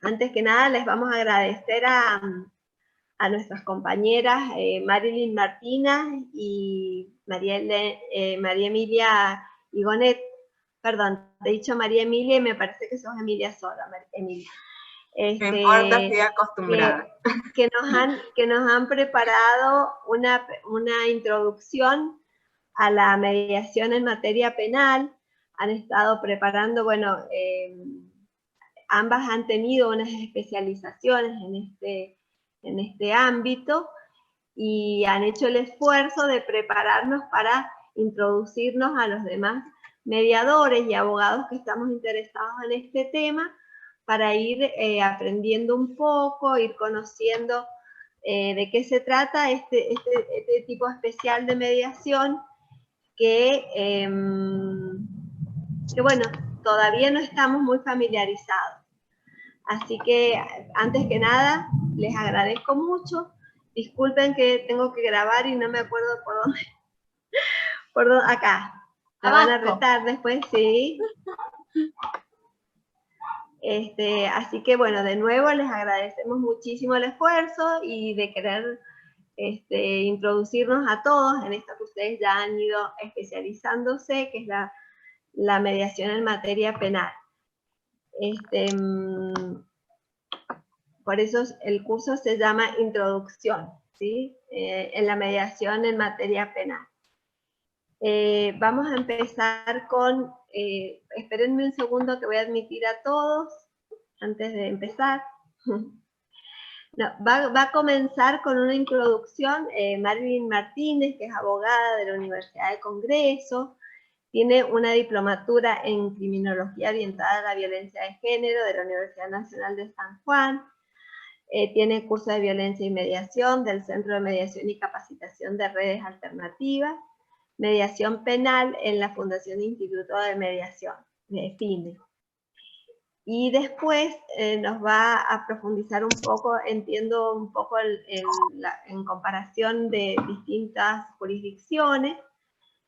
Antes que nada les vamos a agradecer a nuestras compañeras Marilyn Martina y María Emilia Igonet. Perdón, te he dicho María Emilia y me parece que sos Emilia sola, Emilia. No importa, estoy acostumbrada. Que nos han preparado una introducción a la mediación en materia penal. Han estado preparando, bueno, ambas han tenido unas especializaciones en este ámbito y han hecho el esfuerzo de prepararnos para introducirnos a los demás mediadores y abogados que estamos interesados en este tema, para ir aprendiendo un poco, ir conociendo de qué se trata este tipo especial de mediación que bueno, todavía no estamos muy familiarizados. Así que, antes que nada, les agradezco mucho. Disculpen que tengo que grabar y no me acuerdo por dónde, acá. Me van a retar después, sí. Así que, bueno, de nuevo les agradecemos muchísimo el esfuerzo y de querer introducirnos a todos en esto que ustedes ya han ido especializándose, que es la mediación en materia penal. Por eso el curso se llama Introducción, ¿sí? En la mediación en materia penal. Vamos a empezar con, espérenme un segundo que voy a admitir a todos antes de empezar. No, va a comenzar con una introducción Marilyn Martínez, que es abogada de la Universidad del Congreso, tiene una diplomatura en Criminología orientada a la violencia de género de la Universidad Nacional de San Juan, tiene curso de violencia y mediación del Centro de Mediación y Capacitación de Redes Alternativas, mediación penal en la Fundación Instituto de Mediación, de FIME. Y después nos va a profundizar un poco, entiendo un poco en comparación de distintas jurisdicciones,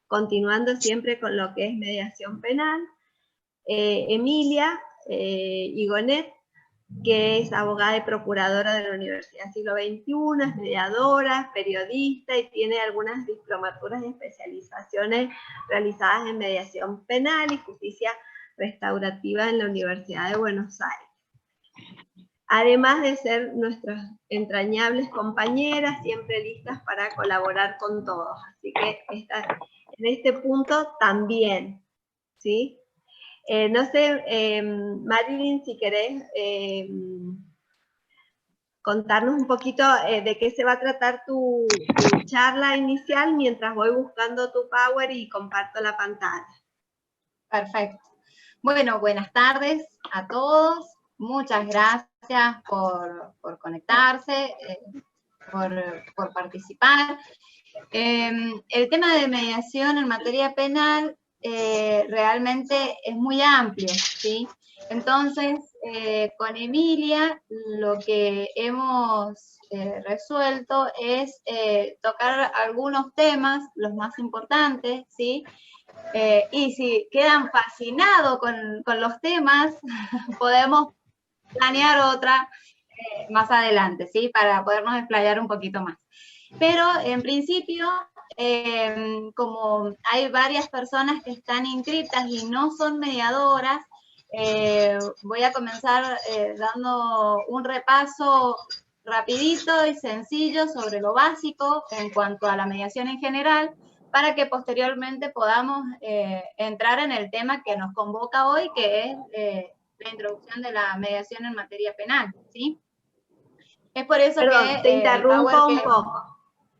continuando siempre con lo que es mediación penal. Emilia Igonet, que es abogada y procuradora de la Universidad Siglo XXI, es mediadora, periodista y tiene algunas diplomaturas y especializaciones realizadas en mediación penal y justicia restaurativa en la Universidad de Buenos Aires. Además de ser nuestras entrañables compañeras, siempre listas para colaborar con todos. Así que en este punto también, ¿sí? No sé, Marilyn, si querés contarnos un poquito de qué se va a tratar tu charla inicial mientras voy buscando tu Power y comparto la pantalla. Perfecto. Bueno, buenas tardes a todos. Muchas gracias por conectarse, por participar. El tema de mediación en materia penal realmente es muy amplio, ¿sí? Entonces, con Emilia lo que hemos resuelto es tocar algunos temas, los más importantes, ¿sí? Y si quedan fascinados con los temas, podemos planear otra más adelante, ¿sí? Para podernos explayar un poquito más. Pero en principio, como hay varias personas que están inscritas y no son mediadoras, voy a comenzar dando un repaso rapidito y sencillo sobre lo básico en cuanto a la mediación en general, para que posteriormente podamos entrar en el tema que nos convoca hoy, que es la introducción de la mediación en materia penal, ¿sí? Es por eso que te interrumpo un poco.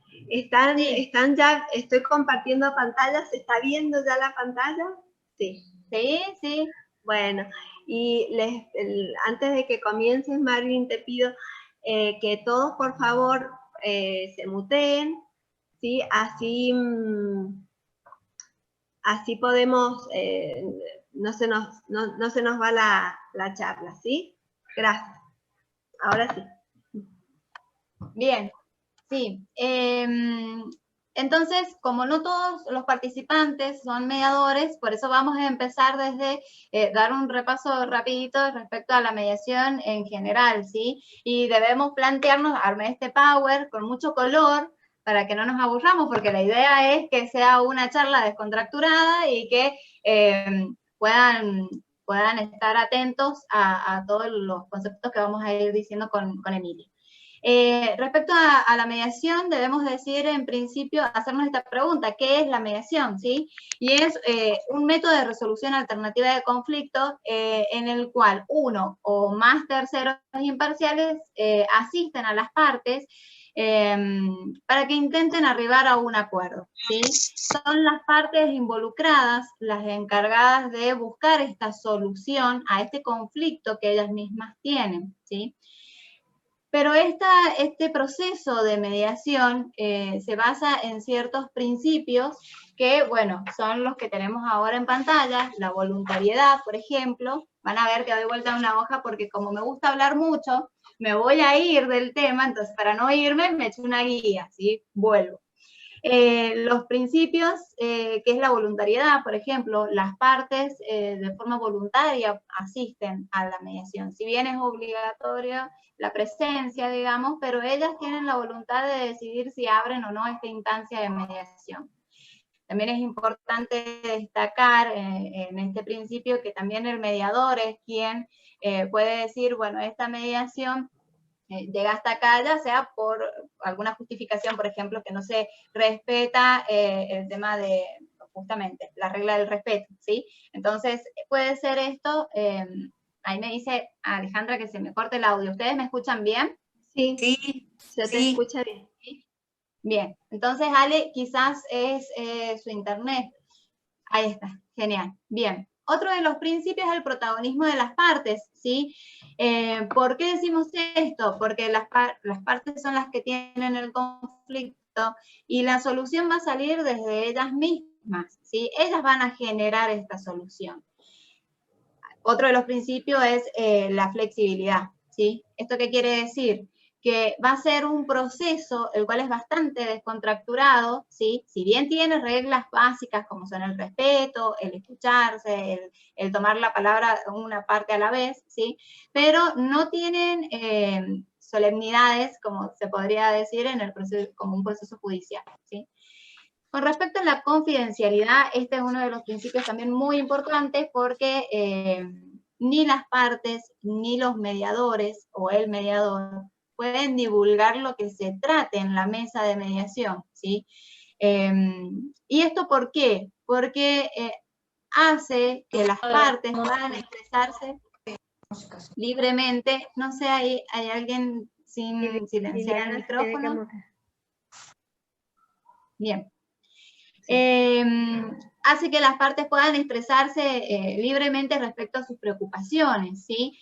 Sí. Están ya, estoy compartiendo pantalla, ¿se está viendo ya la pantalla? Sí. Sí, sí. Bueno, y antes de que comiences, Marvin, te pido que todos, por favor, se muteen, ¿sí? Así podemos, no se nos va la charla, ¿sí? Gracias. Ahora sí. Bien, sí. Entonces, como no todos los participantes son mediadores, por eso vamos a empezar desde dar un repaso rapidito respecto a la mediación en general, ¿sí? Y debemos plantearnos, armé este Power con mucho color, para que no nos aburramos, porque la idea es que sea una charla descontracturada y que puedan estar atentos a todos los conceptos que vamos a ir diciendo con Emilia. Respecto a la mediación, debemos decir en principio, hacernos esta pregunta, ¿qué es la mediación? ¿Sí? Y es un método de resolución alternativa de conflictos en el cual uno o más terceros imparciales asisten a las partes para que intenten arribar a un acuerdo, ¿sí? Son las partes involucradas las encargadas de buscar esta solución a este conflicto que ellas mismas tienen, ¿sí? Pero este proceso de mediación se basa en ciertos principios que, bueno, son los que tenemos ahora en pantalla, la voluntariedad, por ejemplo. Van a ver que doy vuelta a una hoja porque como me gusta hablar mucho, me voy a ir del tema, entonces para no irme me echo una guía, ¿sí? Vuelvo. Los principios, que es la voluntariedad, por ejemplo, las partes de forma voluntaria asisten a la mediación. Si bien es obligatoria la presencia, digamos, pero ellas tienen la voluntad de decidir si abren o no esta instancia de mediación. También es importante destacar en este principio que también el mediador es quien puede decir, bueno, esta mediación llega hasta acá, ya sea por alguna justificación, por ejemplo, que no se respeta el tema de, justamente, la regla del respeto, ¿sí? Entonces, puede ser esto, ahí me dice Alejandra que se me corte el audio. ¿Ustedes me escuchan bien? Sí, Sí, se te escucha bien. Bien, entonces Ale, quizás es su internet. Ahí está, genial, bien. Otro de los principios es el protagonismo de las partes, ¿sí? ¿Por qué decimos esto? Porque las partes son las que tienen el conflicto y la solución va a salir desde ellas mismas, ¿sí? Ellas van a generar esta solución. Otro de los principios es la flexibilidad, ¿sí? ¿Esto qué quiere decir? Que va a ser un proceso el cual es bastante descontracturado, ¿sí? Si bien tiene reglas básicas como son el respeto, el escucharse, el tomar la palabra una parte a la vez, ¿sí? Pero no tienen solemnidades, como se podría decir, en el proceso, como un proceso judicial, ¿sí? Con respecto a la confidencialidad, este es uno de los principios también muy importantes porque ni las partes ni los mediadores o el mediador pueden divulgar lo que se trate en la mesa de mediación, ¿sí? ¿Y esto por qué? Porque hace que las partes puedan expresarse libremente. No sé, hay alguien sin silenciar el micrófono. Bien. Hace que las partes puedan expresarse libremente respecto a sus preocupaciones, ¿sí?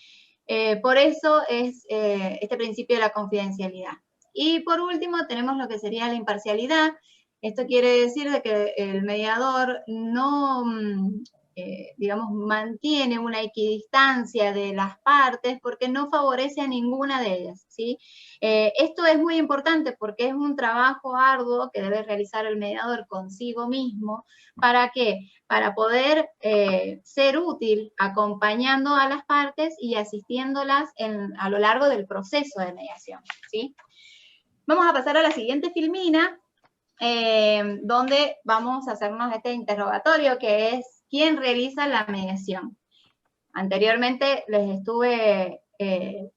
Por eso es este principio de la confidencialidad. Y por último tenemos lo que sería la imparcialidad. Esto quiere decir de que el mediador no, digamos, mantiene una equidistancia de las partes porque no favorece a ninguna de ellas, ¿sí? Esto es muy importante porque es un trabajo arduo que debe realizar el mediador consigo mismo. ¿Para qué? Para poder ser útil acompañando a las partes y asistiéndolas a lo largo del proceso de mediación, ¿sí? Vamos a pasar a la siguiente filmina, donde vamos a hacernos este interrogatorio que es ¿quién realiza la mediación? Anteriormente les estuve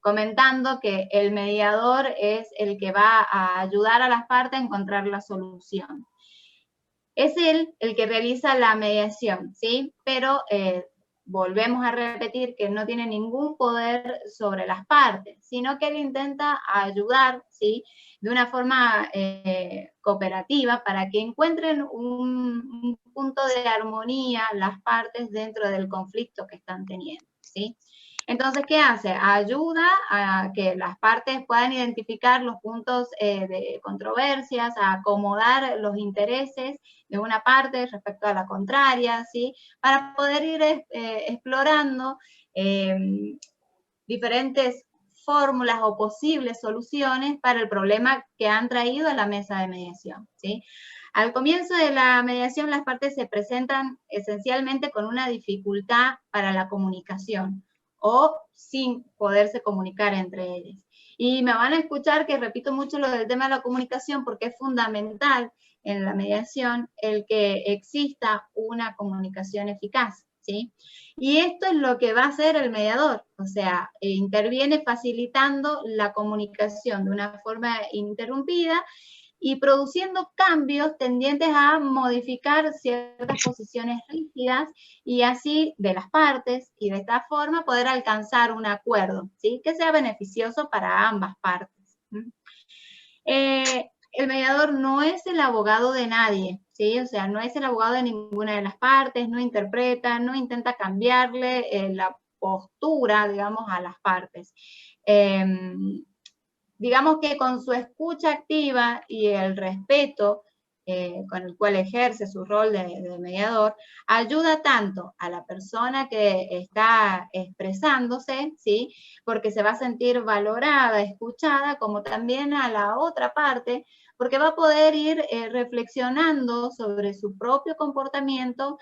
comentando que el mediador es el que va a ayudar a las partes a encontrar la solución. Es él el que realiza la mediación, ¿sí? Pero volvemos a repetir que no tiene ningún poder sobre las partes, sino que él intenta ayudar, ¿sí? De una forma cooperativa para que encuentren un punto de armonía las partes dentro del conflicto que están teniendo, ¿sí? Entonces, ¿qué hace? Ayuda a que las partes puedan identificar los puntos de controversias, a acomodar los intereses de una parte respecto a la contraria, ¿sí? Para poder ir explorando diferentes fórmulas o posibles soluciones para el problema que han traído a la mesa de mediación, ¿sí? Al comienzo de la mediación, las partes se presentan esencialmente con una dificultad para la comunicación o sin poderse comunicar entre ellas. Y me van a escuchar que repito mucho lo del tema de la comunicación porque es fundamental en la mediación el que exista una comunicación eficaz, ¿sí? Y esto es lo que va a hacer el mediador, o sea, interviene facilitando la comunicación de una forma ininterrumpida y produciendo cambios tendientes a modificar ciertas posiciones rígidas y así de las partes, y de esta forma poder alcanzar un acuerdo, ¿sí? Que sea beneficioso para ambas partes. El mediador no es el abogado de nadie, ¿sí? O sea, no es el abogado de ninguna de las partes, no interpreta, no intenta cambiarle la postura, digamos, a las partes. Digamos que con su escucha activa y el respeto con el cual ejerce su rol de mediador, ayuda tanto a la persona que está expresándose, ¿sí? Porque se va a sentir valorada, escuchada, como también a la otra parte, porque va a poder ir reflexionando sobre su propio comportamiento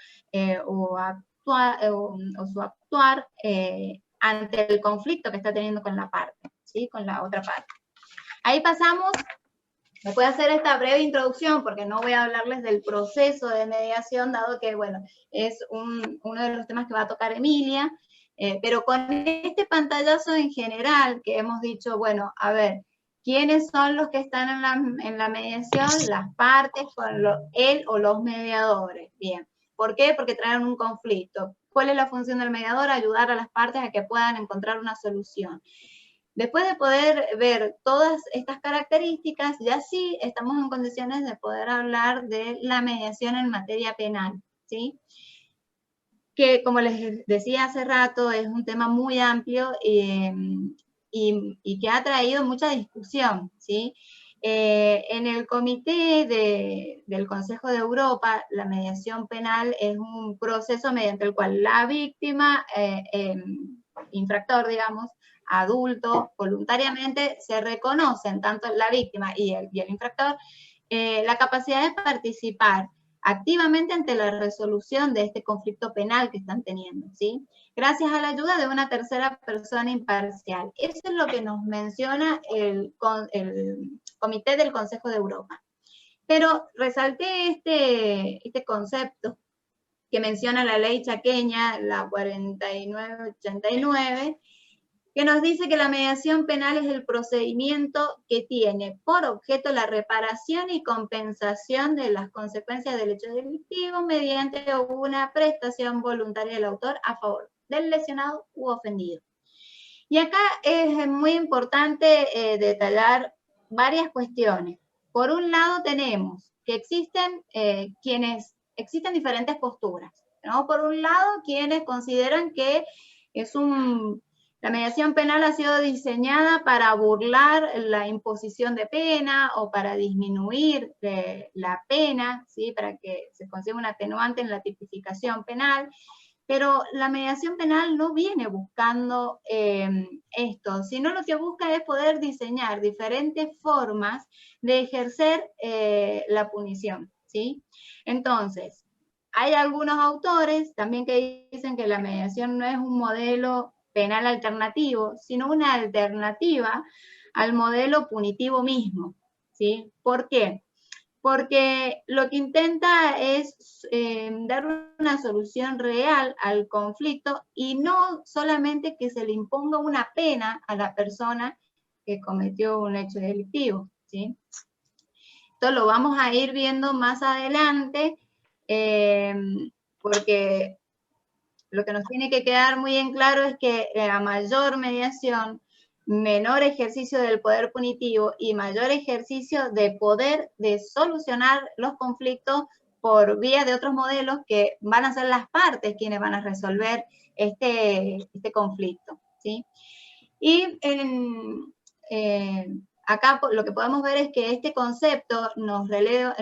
o su actuar ante el conflicto que está teniendo con la parte, ¿sí? Con la otra parte. Ahí pasamos, me puedo hacer esta breve introducción porque no voy a hablarles del proceso de mediación, dado que, bueno, es uno de los temas que va a tocar Emilia, pero con este pantallazo en general que hemos dicho, bueno, a ver, ¿quiénes son los que están en la mediación? Las partes con él o los mediadores. Bien, ¿por qué? Porque traen un conflicto. ¿Cuál es la función del mediador? Ayudar a las partes a que puedan encontrar una solución. Después de poder ver todas estas características, ya sí estamos en condiciones de poder hablar de la mediación en materia penal, ¿sí? Que, como les decía hace rato, es un tema muy amplio y que ha traído mucha discusión, ¿sí? En el comité del Consejo de Europa, la mediación penal es un proceso mediante el cual la víctima, infractor, digamos, adulto, voluntariamente se reconocen, tanto la víctima y el infractor, la capacidad de participar activamente ante la resolución de este conflicto penal que están teniendo, ¿sí? Gracias a la ayuda de una tercera persona imparcial. Eso es lo que nos menciona el Comité del Consejo de Europa. Pero resalté este concepto que menciona la ley chaqueña, la 4989, que nos dice que la mediación penal es el procedimiento que tiene por objeto la reparación y compensación de las consecuencias del hecho delictivo mediante una prestación voluntaria del autor a favor del lesionado u ofendido. Y acá es muy importante detallar varias cuestiones. Por un lado tenemos que existen diferentes posturas, ¿no? Por un lado, quienes consideran que la mediación penal ha sido diseñada para burlar la imposición de pena o para disminuir la pena, ¿sí? Para que se consiga un atenuante en la tipificación penal, pero la mediación penal no viene buscando esto, sino lo que busca es poder diseñar diferentes formas de ejercer la punición, ¿sí? Entonces, hay algunos autores también que dicen que la mediación no es un modelo penal alternativo, sino una alternativa al modelo punitivo mismo, ¿sí? ¿Por qué? Porque lo que intenta es dar una solución real al conflicto y no solamente que se le imponga una pena a la persona que cometió un hecho delictivo, ¿sí? Esto lo vamos a ir viendo más adelante porque lo que nos tiene que quedar muy en claro es que a mayor mediación, menor ejercicio del poder punitivo y mayor ejercicio de poder de solucionar los conflictos por vía de otros modelos que van a ser las partes quienes van a resolver este conflicto, ¿sí? Y acá lo que podemos ver es que este concepto nos revela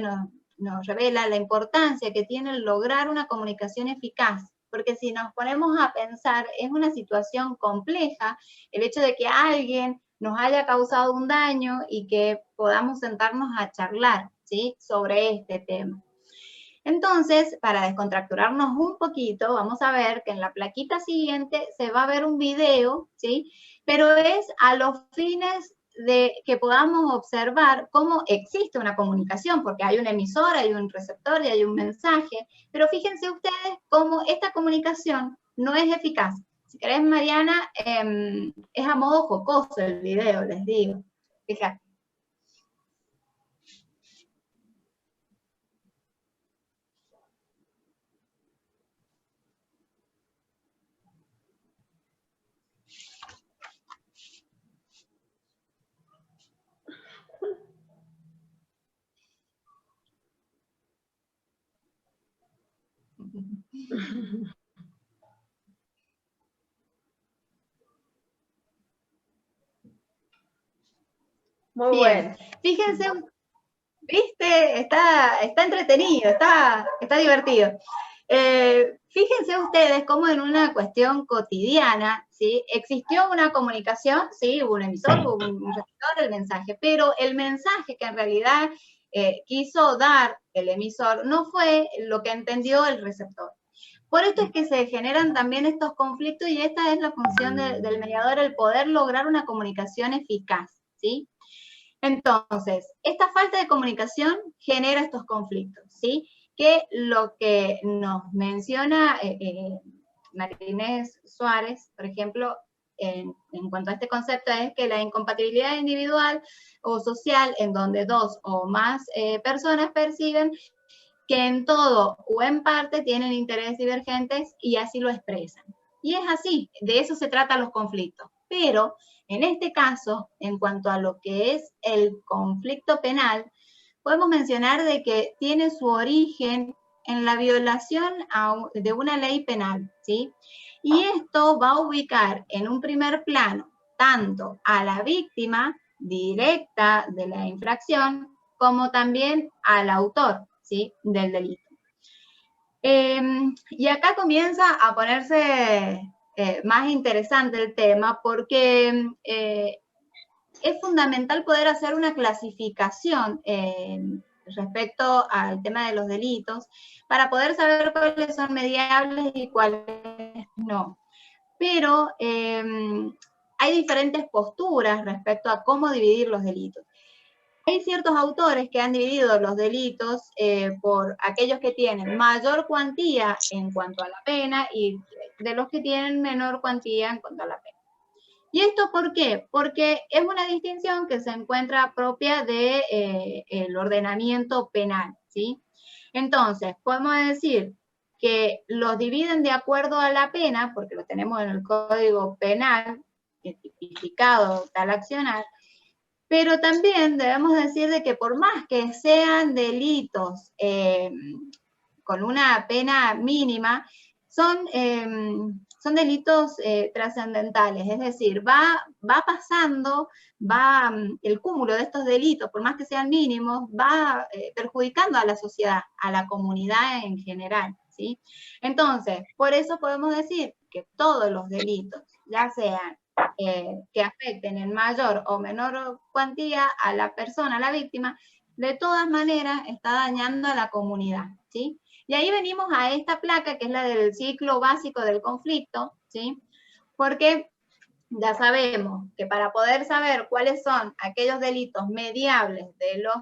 la importancia que tiene lograr una comunicación eficaz, porque si nos ponemos a pensar, es una situación compleja el hecho de que alguien nos haya causado un daño y que podamos sentarnos a charlar, ¿sí?, sobre este tema. Entonces, para descontracturarnos un poquito, vamos a ver que en la plaquita siguiente se va a ver un video, ¿sí?, pero es a los fines de que podamos observar cómo existe una comunicación, porque hay un emisor, hay un receptor y hay un mensaje, pero fíjense ustedes cómo esta comunicación no es eficaz. Si querés, Mariana, es a modo jocoso el video, les digo. Fíjate. Muy Bien, bueno. fíjense, ¿viste? Está entretenido, está divertido. Fíjense ustedes cómo en una cuestión cotidiana, ¿sí?, existió una comunicación, ¿sí?, hubo un emisor, hubo un receptor, el mensaje, pero el mensaje que en realidad quiso dar el emisor no fue lo que entendió el receptor. Por esto es que se generan también estos conflictos y esta es la función del mediador, el poder lograr una comunicación eficaz, ¿sí? Entonces, esta falta de comunicación genera estos conflictos, ¿sí? Que lo que nos menciona Marinés Suárez, por ejemplo, en cuanto a este concepto, es que la incompatibilidad individual o social en donde dos o más personas perciben que en todo o en parte tienen intereses divergentes y así lo expresan. Y es así, de eso se tratan los conflictos. Pero en este caso, en cuanto a lo que es el conflicto penal, podemos mencionar de que tiene su origen en la violación de una ley penal, ¿sí? Y esto va a ubicar en un primer plano tanto a la víctima directa de la infracción como también al autor, ¿sí?, del delito. Y acá comienza a ponerse más interesante el tema porque es fundamental poder hacer una clasificación respecto al tema de los delitos para poder saber cuáles son mediables y cuáles no. Pero hay diferentes posturas respecto a cómo dividir los delitos. Hay ciertos autores que han dividido los delitos por aquellos que tienen mayor cuantía en cuanto a la pena y de los que tienen menor cuantía en cuanto a la pena. ¿Y esto por qué? Porque es una distinción que se encuentra propia del ordenamiento penal, ¿sí? Entonces, podemos decir que los dividen de acuerdo a la pena, porque lo tenemos en el Código Penal, tipificado tal accionar, pero también debemos decir de que por más que sean delitos con una pena mínima, son delitos trascendentales, es decir, va pasando, el cúmulo de estos delitos, por más que sean mínimos, va perjudicando a la sociedad, a la comunidad en general, ¿sí? Entonces, por eso podemos decir que todos los delitos, ya sean que afecten en mayor o menor cuantía a la persona, a la víctima, de todas maneras está dañando a la comunidad, ¿sí? Y ahí venimos a esta placa, que es la del ciclo básico del conflicto, ¿sí? Porque ya sabemos que para poder saber cuáles son aquellos delitos mediables de los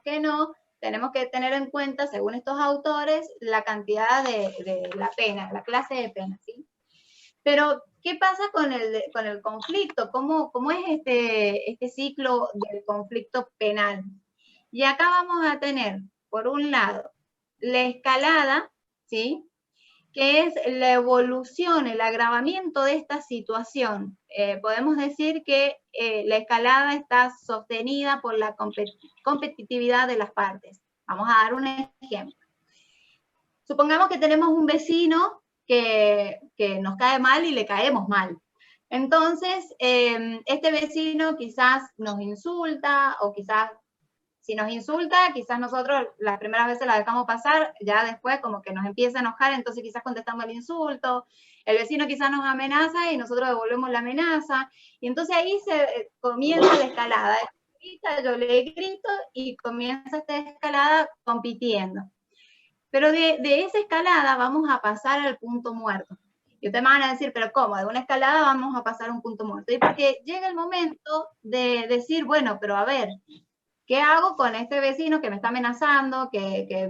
que no, tenemos que tener en cuenta, según estos autores, la cantidad de la pena, la clase de pena, ¿sí? Pero, ¿qué pasa con el conflicto? ¿Cómo es este ciclo del conflicto penal? Y acá vamos a tener, por un lado, la escalada, ¿sí?, que es la evolución, el agravamiento de esta situación. Podemos decir que la escalada está sostenida por la competitividad de las partes. Vamos a dar un ejemplo. Supongamos que tenemos un vecino que nos cae mal y le caemos mal. Entonces, este vecino quizás nos insulta o quizás Si nos insulta, quizás nosotros las primeras veces la dejamos pasar, ya después como que nos empieza a enojar, entonces quizás contestamos el insulto, el vecino quizás nos amenaza y nosotros devolvemos la amenaza, y entonces ahí se comienza la escalada. Yo le grito y comienza esta escalada compitiendo. Pero de esa escalada vamos a pasar al punto muerto. Y ustedes me van a decir, pero ¿cómo? De una escalada vamos a pasar a un punto muerto. Y porque llega el momento de decir, bueno, pero a ver, ¿qué hago con este vecino que me está amenazando, que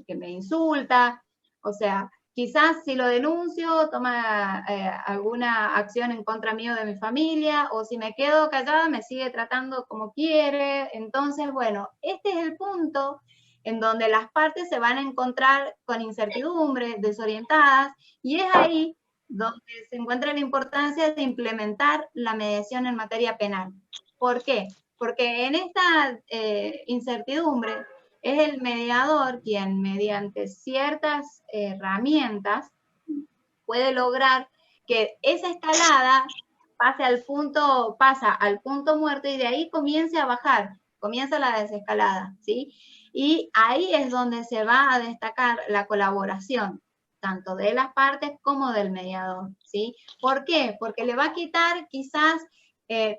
me insulta? O sea, quizás si lo denuncio, toma alguna acción en contra mío de mi familia, o si me quedo callada, me sigue tratando como quiere. Entonces, bueno, este es el punto en donde las partes se van a encontrar con incertidumbre, desorientadas, y es ahí donde se encuentra la importancia de implementar la mediación en materia penal. ¿Por qué? Porque en esta incertidumbre es el mediador quien mediante ciertas herramientas puede lograr que esa escalada pasa al punto muerto y de ahí comience a bajar, comienza la desescalada, ¿sí? Y ahí es donde se va a destacar la colaboración, tanto de las partes como del mediador, ¿sí? ¿Por qué? Porque le va a quitar quizás,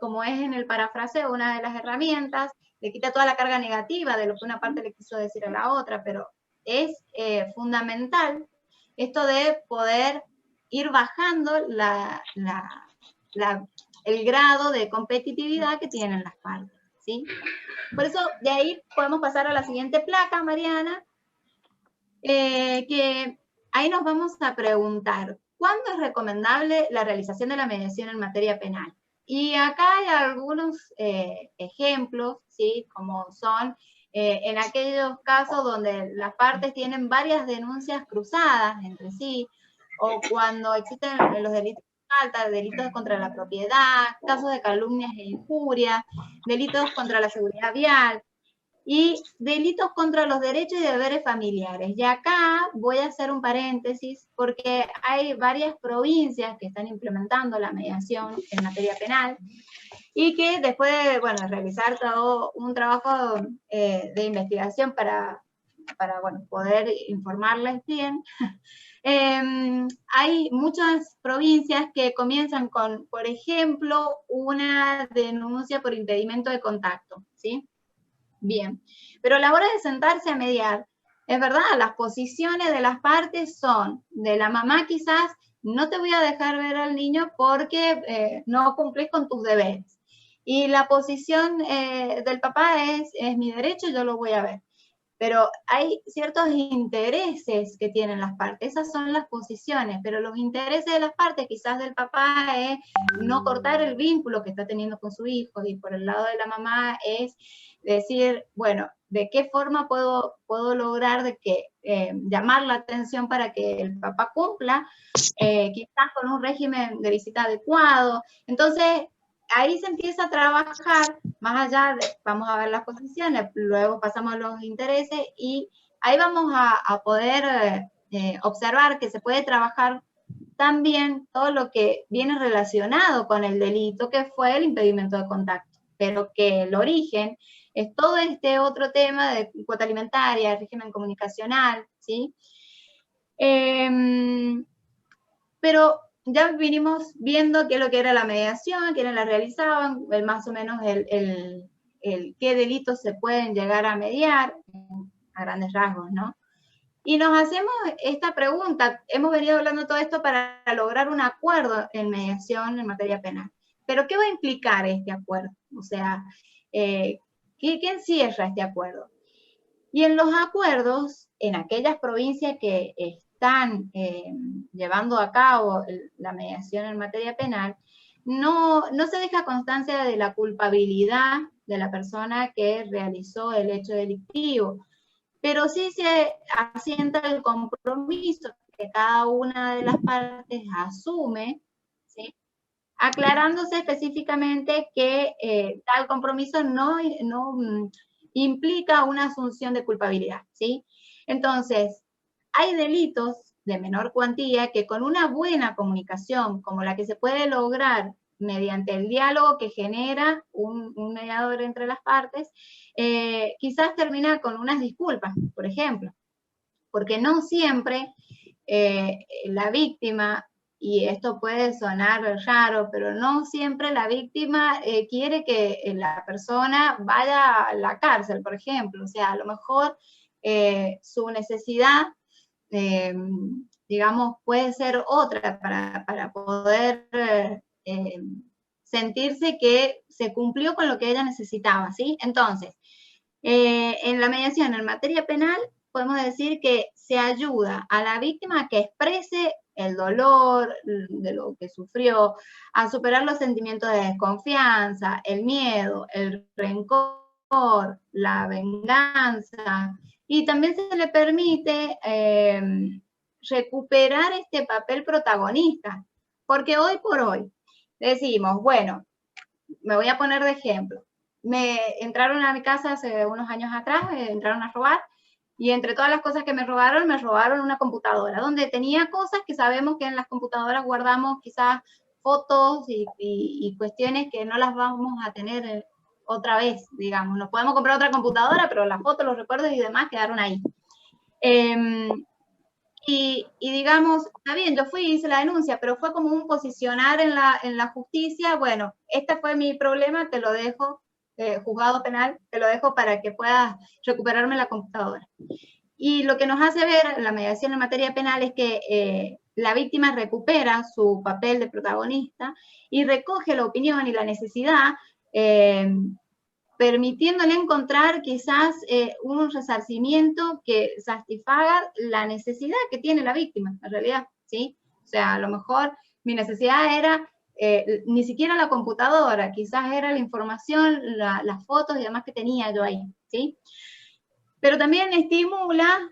como es en el parafraseo, una de las herramientas, le quita toda la carga negativa de lo que una parte le quiso decir a la otra, pero es fundamental esto de poder ir bajando el grado de competitividad que tienen las partes, ¿sí? Por eso, de ahí podemos pasar a la siguiente placa, Mariana, que ahí nos vamos a preguntar, ¿cuándo es recomendable la realización de la mediación en materia penal? Y acá hay algunos ejemplos, ¿sí? Como son en aquellos casos donde las partes tienen varias denuncias cruzadas entre sí, o cuando existen los delitos de falta, delitos contra la propiedad, casos de calumnias e injurias, delitos contra la seguridad vial, y delitos contra los derechos y deberes familiares. Y acá voy a hacer un paréntesis porque hay varias provincias que están implementando la mediación en materia penal y que después de, bueno, realizar todo un trabajo de investigación para bueno, poder informarles bien, hay muchas provincias que comienzan con, por ejemplo, una denuncia por impedimento de contacto, ¿sí? Bien, pero a la hora de sentarse a mediar, es verdad, las posiciones de las partes son, de la mamá quizás, no te voy a dejar ver al niño porque no cumplís con tus deberes. Y la posición del papá es mi derecho, yo lo voy a ver. Pero hay ciertos intereses que tienen las partes, esas son las posiciones, pero los intereses de las partes, quizás del papá, es no cortar el vínculo que está teniendo con su hijo, y por el lado de la mamá es decir, bueno, ¿de qué forma puedo lograr de que llamar la atención para que el papá cumpla, quizás con un régimen de visita adecuado? Entonces, ahí se empieza a trabajar, más allá de, vamos a ver las posiciones, luego pasamos a los intereses, y ahí vamos a poder observar que se puede trabajar también todo lo que viene relacionado con el delito, que fue el impedimento de contacto, pero que el origen es todo este otro tema de cuota alimentaria, régimen comunicacional, ¿sí? Pero ya vinimos viendo qué es lo que era la mediación, quiénes la realizaban, más o menos qué delitos se pueden llegar a mediar, a grandes rasgos, ¿no? Y nos hacemos esta pregunta, hemos venido hablando todo esto para lograr un acuerdo en mediación en materia penal. Pero ¿qué va a implicar este acuerdo? O sea, ¿qué encierra este acuerdo? Y en los acuerdos, en aquellas provincias que están llevando a cabo la mediación en materia penal, no se deja constancia de la culpabilidad de la persona que realizó el hecho delictivo, pero sí se asienta el compromiso que cada una de las partes asume, ¿sí? Aclarándose específicamente que tal compromiso no implica una asunción de culpabilidad, ¿sí? Entonces, hay delitos de menor cuantía que con una buena comunicación, como la que se puede lograr mediante el diálogo que genera un mediador entre las partes, quizás termina con unas disculpas, por ejemplo, porque no siempre la víctima, y esto puede sonar raro, pero no siempre la víctima quiere que la persona vaya a la cárcel, por ejemplo. O sea, a lo mejor su necesidad, digamos, puede ser otra para poder sentirse que se cumplió con lo que ella necesitaba, ¿sí? Entonces, en la mediación en materia penal, podemos decir que se ayuda a la víctima a que exprese el dolor de lo que sufrió, a superar los sentimientos de desconfianza, el miedo, el rencor, la venganza, y también se le permite recuperar este papel protagonista, porque hoy por hoy decimos, bueno, me voy a poner de ejemplo, me entraron a mi casa hace unos años atrás, entraron a robar, y entre todas las cosas que me robaron una computadora, donde tenía cosas que sabemos que en las computadoras guardamos quizás fotos y cuestiones que no las vamos a tener otra vez, digamos. Nos podemos comprar otra computadora, pero las fotos, los recuerdos y demás quedaron ahí. Y digamos, está bien, yo fui y hice la denuncia, pero fue como un posicionar en la justicia, bueno, este fue mi problema, te lo dejo, juzgado penal, te lo dejo para que puedas recuperarme la computadora. Y lo que nos hace ver la mediación en materia penal es que la víctima recupera su papel de protagonista y recoge la opinión y la necesidad, permitiéndole encontrar quizás un resarcimiento que satisfaga la necesidad que tiene la víctima, en realidad, ¿sí? O sea, a lo mejor mi necesidad era ni siquiera la computadora, quizás era la información, las fotos y demás que tenía yo ahí, ¿sí? Pero también estimula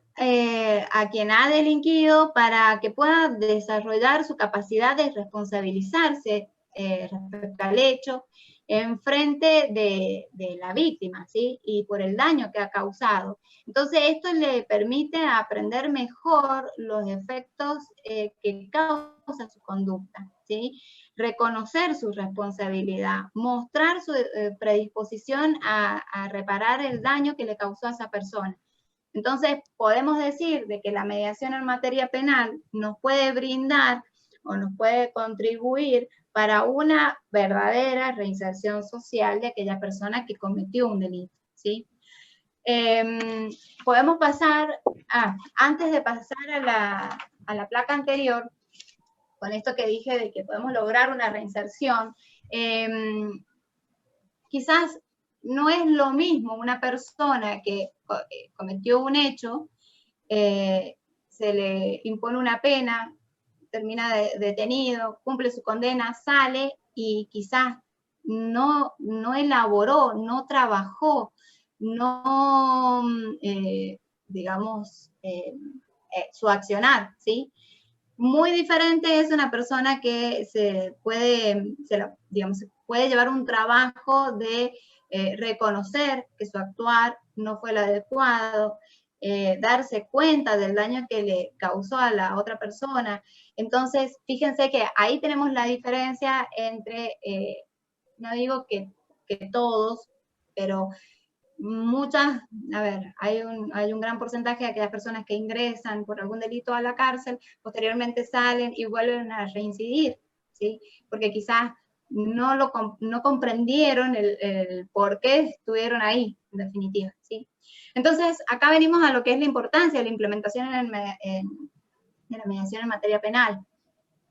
a quien ha delinquido para que pueda desarrollar su capacidad de responsabilizarse respecto al hecho en frente de la víctima, ¿sí? Y por el daño que ha causado. Entonces, esto le permite aprender mejor los efectos que causa su conducta, ¿sí? Reconocer su responsabilidad, mostrar su predisposición a reparar el daño que le causó a esa persona. Entonces, podemos decir de que la mediación en materia penal nos puede brindar o nos puede contribuir para una verdadera reinserción social de aquella persona que cometió un delito, ¿sí? Podemos pasar, antes de pasar a la placa anterior, con esto que dije de que podemos lograr una reinserción, quizás no es lo mismo una persona que cometió un hecho, se le impone una pena, termina detenido, cumple su condena, sale y quizás no elaboró, no trabajó, no, digamos, su accionar, ¿sí? Muy diferente es una persona que digamos, se puede llevar un trabajo de reconocer que su actuar no fue el adecuado, darse cuenta del daño que le causó a la otra persona. Entonces, fíjense que ahí tenemos la diferencia entre, no digo que todos, pero muchas, a ver, hay un gran porcentaje de aquellas personas que ingresan por algún delito a la cárcel, posteriormente salen y vuelven a reincidir, ¿sí? Porque quizás no comprendieron el por qué estuvieron ahí, en definitiva, ¿sí? Entonces, acá venimos a lo que es la importancia de la implementación de la mediación en materia penal.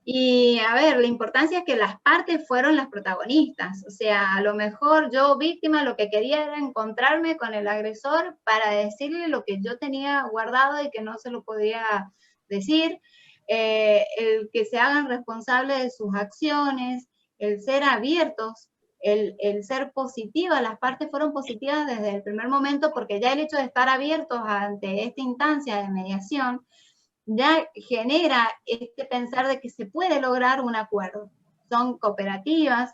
Y a ver, la importancia es que las partes fueron las protagonistas. O sea, a lo mejor yo, víctima, lo que quería era encontrarme con el agresor para decirle lo que yo tenía guardado y que no se lo podía decir. El que se hagan responsables de sus acciones, el ser abiertos, el ser positivas. Las partes fueron positivas desde el primer momento porque ya el hecho de estar abiertos ante esta instancia de mediación ya genera este pensar de que se puede lograr un acuerdo. Son cooperativas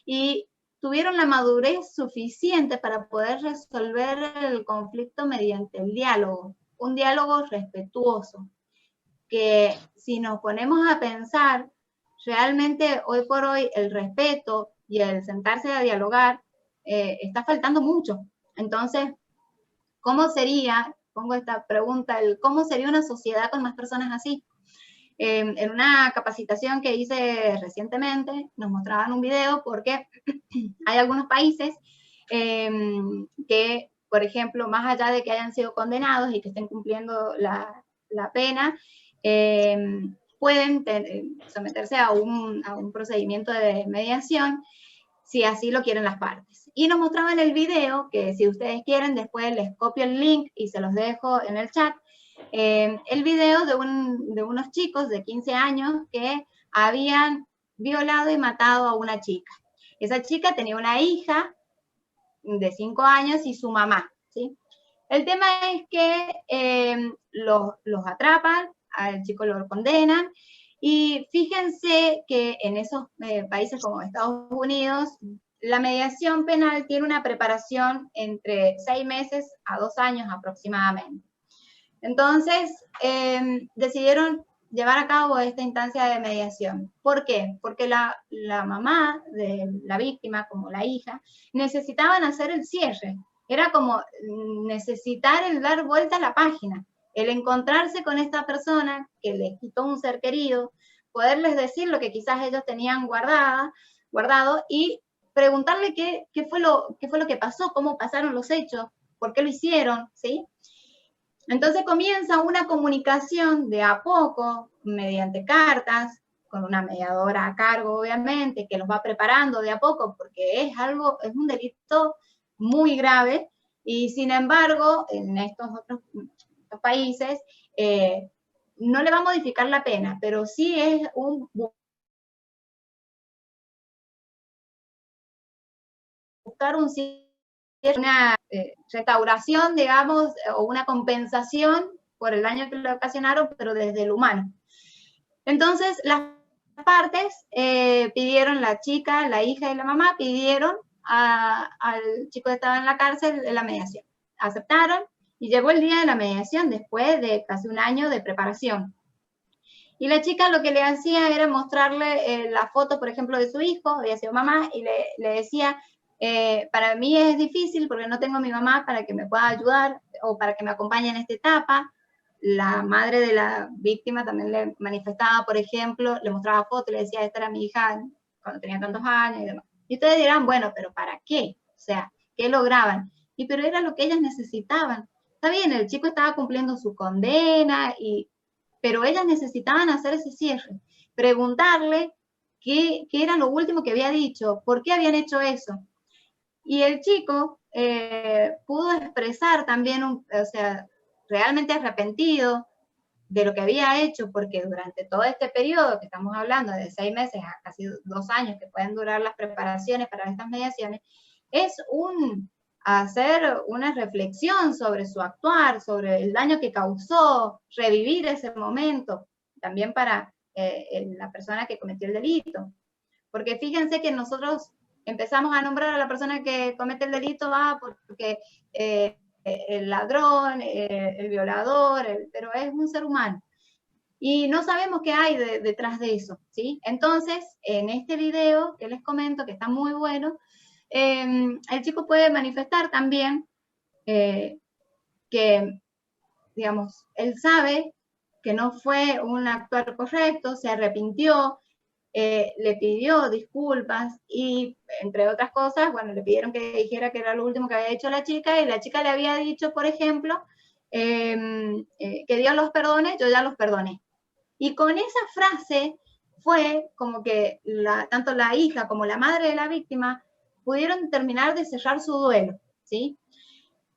y tuvieron la madurez suficiente para poder resolver el conflicto mediante el diálogo, un diálogo respetuoso, que si nos ponemos a pensar, realmente hoy por hoy el respeto y el sentarse a dialogar está faltando mucho. Entonces, ¿cómo sería, pongo esta pregunta, cómo sería una sociedad con más personas así? En una capacitación que hice recientemente, nos mostraban un video porque hay algunos países que, por ejemplo, más allá de que hayan sido condenados y que estén cumpliendo la pena, pueden someterse a un procedimiento de mediación si así lo quieren las partes. Y nos mostraban el video, que si ustedes quieren, después les copio el link y se los dejo en el chat, el video de unos chicos de 15 años que habían violado y matado a una chica. Esa chica tenía una hija de 5 años y su mamá, ¿sí? El tema es que los atrapan, al chico lo condenan, y fíjense que en esos países como Estados Unidos, la mediación penal tiene una preparación entre 6 meses a 2 años aproximadamente. Entonces, decidieron llevar a cabo esta instancia de mediación. ¿Por qué? Porque la mamá de la víctima, como la hija, necesitaban hacer el cierre. Era como necesitar el dar vuelta a la página, el encontrarse con esta persona que les quitó un ser querido, poderles decir lo que quizás ellos tenían guardado y preguntarle qué fue lo que pasó, cómo pasaron los hechos, por qué lo hicieron, ¿sí? Entonces comienza una comunicación de a poco, mediante cartas, con una mediadora a cargo, obviamente, que los va preparando de a poco, porque es un delito muy grave, y sin embargo, en estos otros países, no le va a modificar la pena, pero sí es buscar una restauración, digamos, o una compensación por el daño que le ocasionaron, pero desde el humano. Entonces, las partes pidieron, la chica, la hija y la mamá pidieron al chico que estaba en la cárcel la mediación. Aceptaron y llegó el día de la mediación después de casi un año de preparación. Y la chica lo que le hacía era mostrarle la foto, por ejemplo, de su hijo, había sido mamá, y le decía, para mí es difícil porque no tengo a mi mamá para que me pueda ayudar o para que me acompañe en esta etapa. La madre de la víctima también le manifestaba, por ejemplo, le mostraba fotos, le decía, esta era mi hija cuando tenía tantos años y demás. Y ustedes dirán, bueno, pero ¿para qué? O sea, ¿qué lograban? Pero era lo que ellas necesitaban. Está bien, el chico estaba cumpliendo su condena, pero ellas necesitaban hacer ese cierre, preguntarle qué era lo último que había dicho, por qué habían hecho eso. Y el chico pudo expresar también, o sea, realmente arrepentido de lo que había hecho, porque durante todo este periodo que estamos hablando, de 6 meses a casi 2 años que pueden durar las preparaciones para estas mediaciones, es hacer una reflexión sobre su actuar, sobre el daño que causó, revivir ese momento, también para la persona que cometió el delito. Porque fíjense que nosotros empezamos a nombrar a la persona que comete el delito, porque el ladrón, el violador, pero es un ser humano. Y no sabemos qué hay detrás de eso, ¿sí? Entonces, en este video que les comento, que está muy bueno, el chico puede manifestar también que, digamos, él sabe que no fue un actuar correcto, se arrepintió, le pidió disculpas y, entre otras cosas, bueno, le pidieron que dijera que era lo último que había hecho la chica, y la chica le había dicho, por ejemplo, que Dios los perdone, yo ya los perdoné. Y con esa frase fue como que tanto la hija como la madre de la víctima pudieron terminar de cerrar su duelo, ¿sí?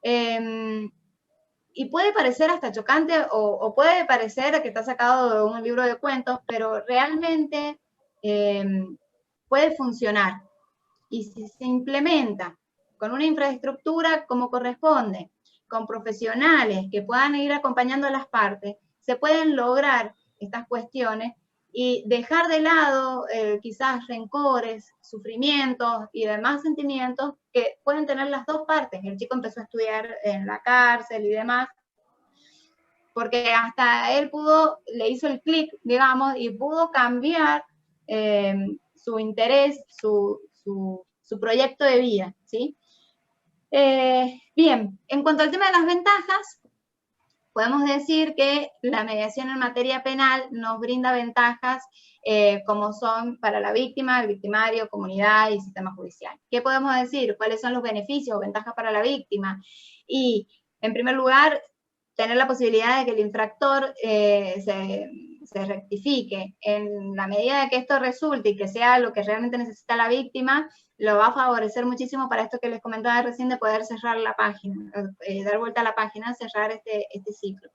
Y puede parecer hasta chocante o puede parecer que está sacado de un libro de cuentos, pero realmente puede funcionar. Y si se implementa con una infraestructura como corresponde, con profesionales que puedan ir acompañando a las partes, se pueden lograr estas cuestiones y dejar de lado quizás rencores, sufrimientos y demás sentimientos que pueden tener las dos partes. El chico empezó a estudiar en la cárcel y demás, porque hasta él le hizo el clic, digamos, y pudo cambiar su interés, su proyecto de vida, ¿sí? Bien, en cuanto al tema de las ventajas, podemos decir que la mediación en materia penal nos brinda ventajas como son para la víctima, el victimario, comunidad y sistema judicial. ¿Qué podemos decir? ¿Cuáles son los beneficios o ventajas para la víctima? Y, en primer lugar, tener la posibilidad de que el infractor se rectifique. En la medida de que esto resulte y que sea lo que realmente necesita la víctima, lo va a favorecer muchísimo para esto que les comentaba recién de poder cerrar la página, dar vuelta a la página, cerrar este ciclo.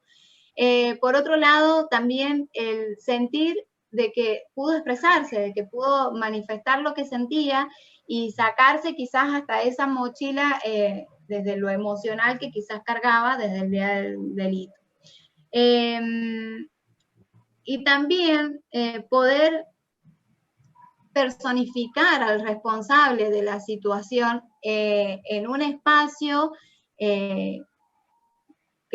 Por otro lado, también el sentir de que pudo expresarse, de que pudo manifestar lo que sentía y sacarse quizás hasta esa mochila desde lo emocional que quizás cargaba desde el día del delito. Y también poder personificar al responsable de la situación en un espacio que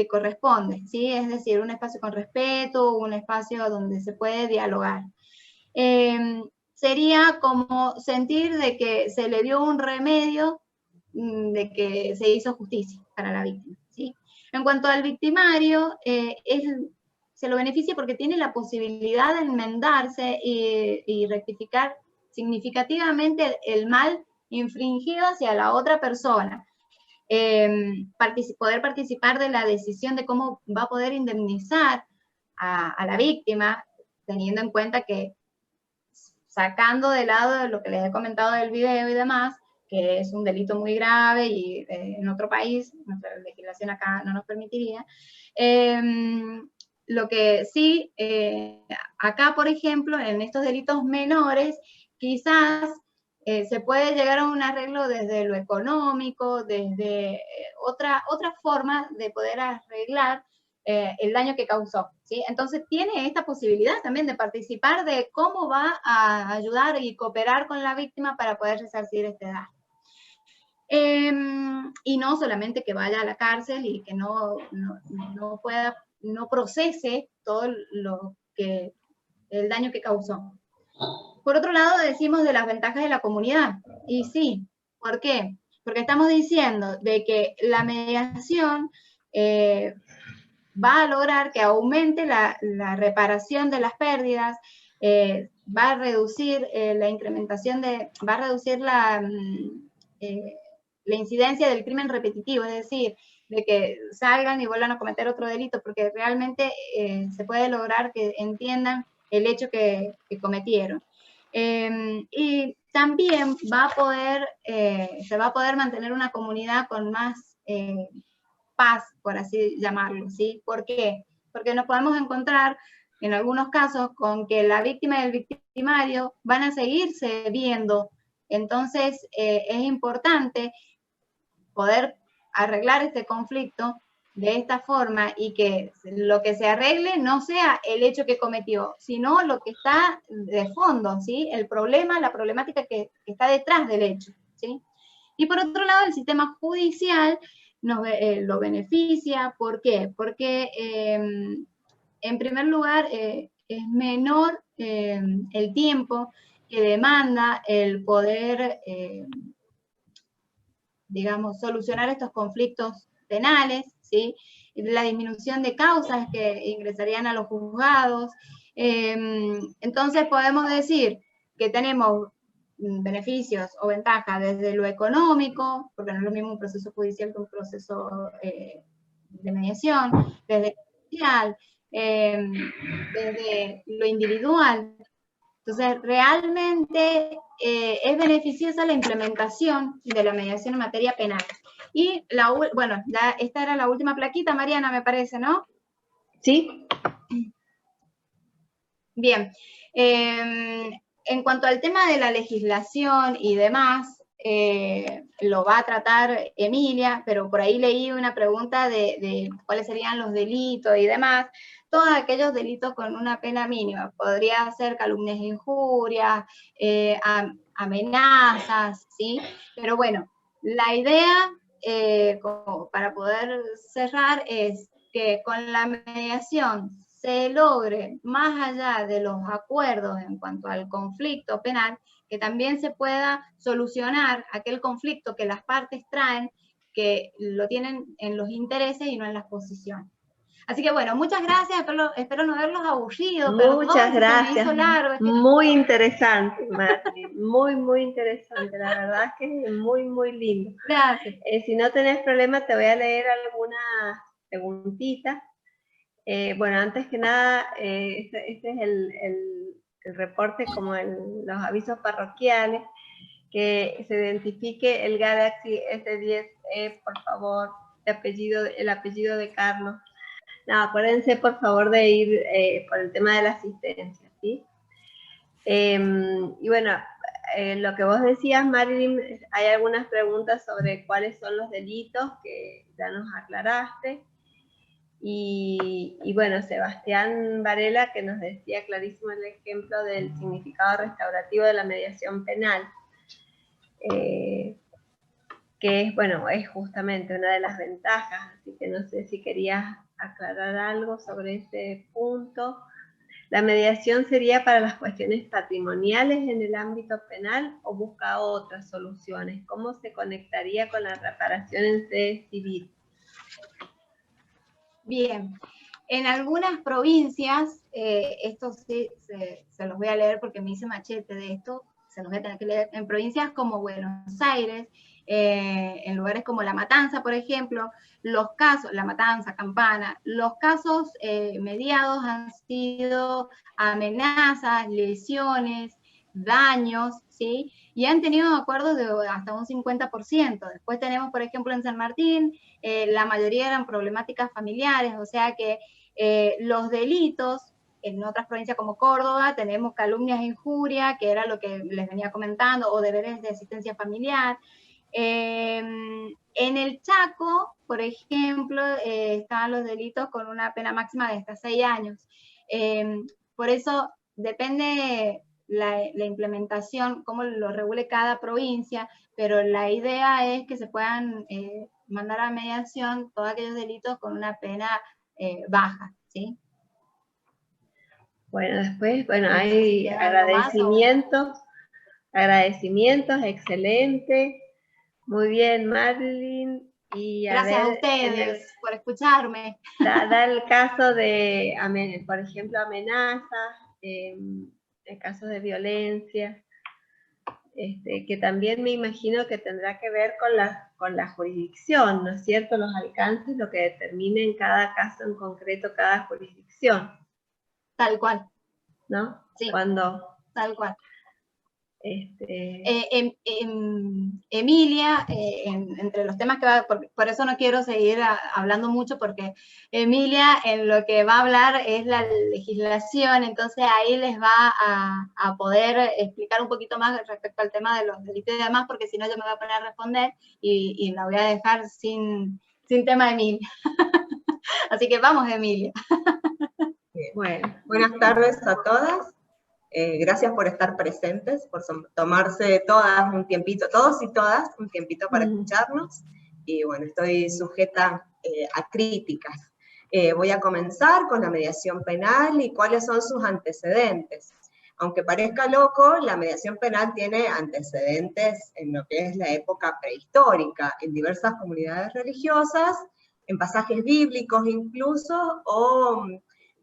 corresponde, ¿sí? Es decir, un espacio con respeto, un espacio donde se puede dialogar. Sería como sentir de que se le dio un remedio, de que se hizo justicia para la víctima, ¿sí? En cuanto al victimario, se lo beneficia porque tiene la posibilidad de enmendarse y rectificar significativamente el mal infringido hacia la otra persona. Poder participar de la decisión de cómo va a poder indemnizar a la víctima, teniendo en cuenta que, sacando de lado lo que les he comentado del video y demás, que es un delito muy grave y en otro país, nuestra legislación acá no nos permitiría, lo que sí, acá, por ejemplo, en estos delitos menores, quizás se puede llegar a un arreglo desde lo económico, desde otra forma de poder arreglar el daño que causó, ¿sí? Entonces tiene esta posibilidad también de participar de cómo va a ayudar y cooperar con la víctima para poder resarcir este daño. Y no solamente que vaya a la cárcel y que no procese todo el daño que causó. Por otro lado, decimos de las ventajas de la comunidad. Y sí, ¿por qué? Porque estamos diciendo de que la mediación va a lograr que aumente la reparación de las pérdidas, va a reducir va a reducir la incidencia del crimen repetitivo, es decir, de que salgan y vuelvan a cometer otro delito, porque realmente se puede lograr que entiendan el hecho que cometieron. Y también se va a poder mantener una comunidad con más paz, por así llamarlo, ¿sí? ¿Por qué? Porque nos podemos encontrar en algunos casos con que la víctima y el victimario van a seguirse viendo. Entonces es importante poder arreglar este conflicto de esta forma y que lo que se arregle no sea el hecho que cometió, sino lo que está de fondo, ¿sí? El problema, la problemática que está detrás del hecho, ¿sí? Y por otro lado, el sistema judicial lo beneficia. ¿Por qué? Porque en primer lugar es menor el tiempo que demanda el poder digamos, solucionar estos conflictos penales, ¿sí? La disminución de causas que ingresarían a los juzgados. Entonces podemos decir que tenemos beneficios o ventajas desde lo económico, porque no es lo mismo un proceso judicial que un proceso de mediación, desde lo social, desde lo individual. Entonces, realmente es beneficiosa la implementación de la mediación en materia penal. Y, bueno, esta era la última plaquita, Mariana, me parece, ¿no? Sí. Bien. En cuanto al tema de la legislación y demás, lo va a tratar Emilia, pero por ahí leí una pregunta de cuáles serían los delitos y demás. Todos aquellos delitos con una pena mínima. Podría ser calumnias e injurias, amenazas, ¿sí? Pero bueno, la idea, como para poder cerrar, es que con la mediación se logre, más allá de los acuerdos en cuanto al conflicto penal, que también se pueda solucionar aquel conflicto que las partes traen, que lo tienen en los intereses y no en las posiciones. Así que bueno, muchas gracias, espero no haberlos aburrido. Muchas gracias, se me hizo largo. Muy interesante, Martín, muy interesante, la verdad es que es muy lindo. Gracias. Si no tenés problema, te voy a leer algunas preguntitas. Bueno, antes que nada, este es el reporte como los avisos parroquiales, que se identifique el Galaxy S10e, por favor, el apellido de Carlos. No, acuérdense por favor de ir por el tema de la asistencia, ¿sí? Y bueno, lo que vos decías, Marilyn, hay algunas preguntas sobre cuáles son los delitos que ya nos aclaraste. Y bueno, Sebastián Varela, que nos decía clarísimo el ejemplo del significado restaurativo de la mediación penal, que es, bueno, es justamente una de las ventajas, así que no sé si querías aclarar algo sobre ese punto. ¿La mediación sería para las cuestiones patrimoniales en el ámbito penal o busca otras soluciones? ¿Cómo se conectaría con la reparación en sede civil? Bien, en algunas provincias, esto sí se los voy a leer porque me hice machete de esto, se los voy a tener que leer, en provincias como Buenos Aires, en lugares como La Matanza, por ejemplo, los casos, La Matanza, Campana, los casos mediados han sido amenazas, lesiones, daños, ¿sí? Y han tenido acuerdos de hasta un 50%. Después tenemos, por ejemplo, en San Martín, la mayoría eran problemáticas familiares, o sea que los delitos, en otras provincias como Córdoba, tenemos calumnias e injuria, que era lo que les venía comentando, o deberes de asistencia familiar. En el Chaco, por ejemplo, estaban los delitos con una pena máxima de hasta 6 años. Por eso depende la implementación, cómo lo regule cada provincia, pero la idea es que se puedan mandar a mediación todos aquellos delitos con una pena baja, ¿sí? Bueno, después, bueno, hay agradecimientos, excelente. Muy bien, Marilyn. Y gracias a ustedes por escucharme. Da el caso de, por ejemplo, amenazas, casos de violencia, que también me imagino que tendrá que ver con la jurisdicción, ¿no es cierto? Los alcances, lo que determine en cada caso en concreto cada jurisdicción. Tal cual. ¿No? Sí, tal cual. Emilia, entre los temas que va, por eso no quiero seguir hablando mucho, porque Emilia en lo que va a hablar es la legislación, entonces ahí les va a poder explicar un poquito más respecto al tema de los delitos y demás, porque si no yo me voy a poner a responder y la voy a dejar sin tema de Emilia. Así que vamos, Emilia. Bueno, buenas tardes a todas. Gracias por estar presentes, por tomarse todas un tiempito, todos y todas, un tiempito para escucharnos. Y bueno, estoy sujeta a críticas. Voy a comenzar con la mediación penal y cuáles son sus antecedentes. Aunque parezca loco, la mediación penal tiene antecedentes en lo que es la época prehistórica, en diversas comunidades religiosas, en pasajes bíblicos incluso, o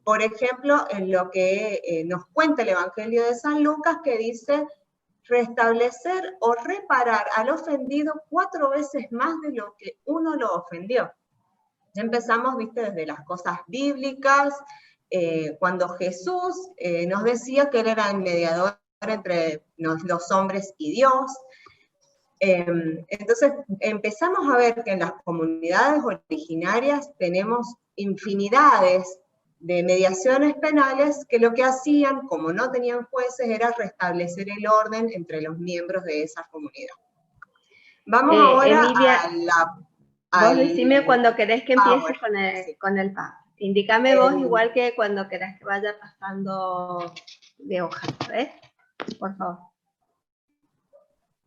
por ejemplo, en lo que nos cuenta el Evangelio de San Lucas, que dice restablecer o reparar al ofendido 4 veces más de lo que uno lo ofendió. Ya empezamos, viste, desde las cosas bíblicas, cuando Jesús nos decía que él era el mediador entre los hombres y Dios. Entonces empezamos a ver que en las comunidades originarias tenemos infinidades de mediaciones penales que lo que hacían, como no tenían jueces, era restablecer el orden entre los miembros de esa comunidad. Vamos ahora Emilia, vos decime cuando querés que empiece con el Power. Indícame vos igual que cuando querás que vaya pasando de hoja, ¿ves? Por favor.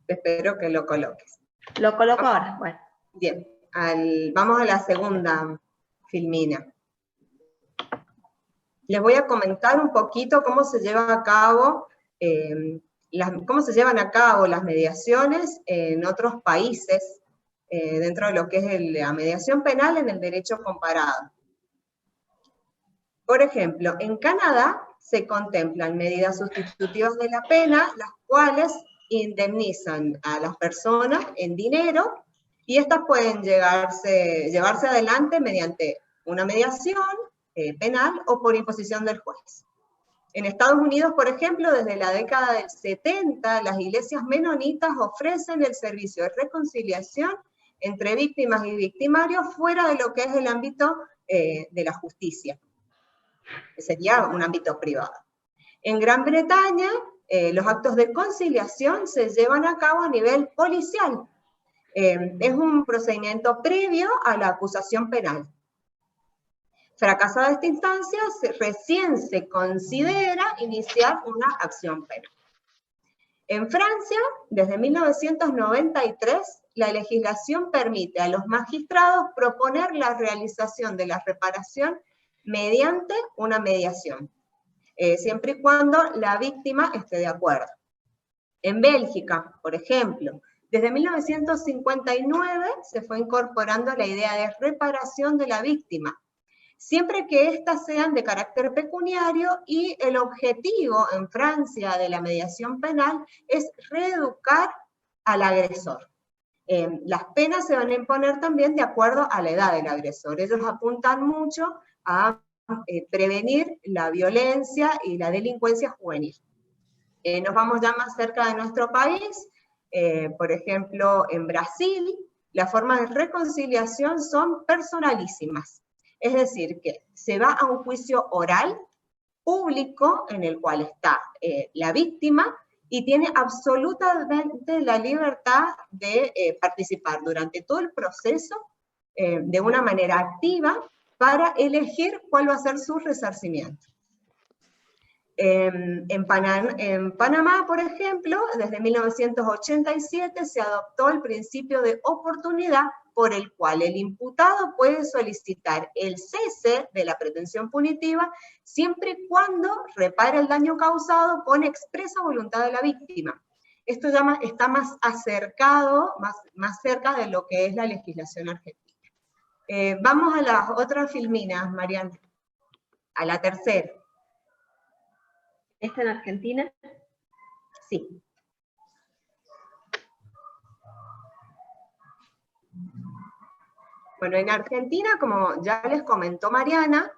Espero que lo coloques. Lo coloco ahora, bueno. Bien, vamos a la segunda filmina. les voy a comentar un poquito cómo se lleva a cabo, cómo se llevan a cabo las mediaciones en otros países, dentro de lo que es la mediación penal en el derecho comparado. Por ejemplo, en Canadá se contemplan medidas sustitutivas de la pena, las cuales indemnizan a las personas en dinero, y estas pueden llevarse adelante mediante una mediación penal o por imposición del juez. En Estados Unidos, por ejemplo, desde la década del 70, las iglesias menonitas ofrecen el servicio de reconciliación entre víctimas y victimarios fuera de lo que es el ámbito de la justicia, que sería un ámbito privado. En Gran Bretaña, los actos de conciliación se llevan a cabo a nivel policial. Es un procedimiento previo a la acusación penal. Fracasada esta instancia, recién se considera iniciar una acción penal. En Francia, desde 1993, la legislación permite a los magistrados proponer la realización de la reparación mediante una mediación, siempre y cuando la víctima esté de acuerdo. En Bélgica, por ejemplo, desde 1959 se fue incorporando la idea de reparación de la víctima, siempre que éstas sean de carácter pecuniario, y el objetivo en Francia de la mediación penal es reeducar al agresor. Las penas se van a imponer también de acuerdo a la edad del agresor. Ellos apuntan mucho a prevenir la violencia y la delincuencia juvenil. Nos vamos ya más cerca de nuestro país. Por ejemplo, en Brasil, las formas de reconciliación son personalísimas. Es decir, que se va a un juicio oral, público, en el cual está la víctima, y tiene absolutamente la libertad de participar durante todo el proceso de una manera activa para elegir cuál va a ser su resarcimiento. En Panamá, por ejemplo, desde 1987 se adoptó el principio de oportunidad, por el cual el imputado puede solicitar el cese de la pretensión punitiva siempre y cuando repare el daño causado con expresa voluntad de la víctima. Esto ya está más acercado, más cerca de lo que es la legislación argentina. Vamos a las otras filminas, Mariana, a la tercera. ¿Esta en Argentina? Sí. Bueno, en Argentina, como ya les comentó Marilyn,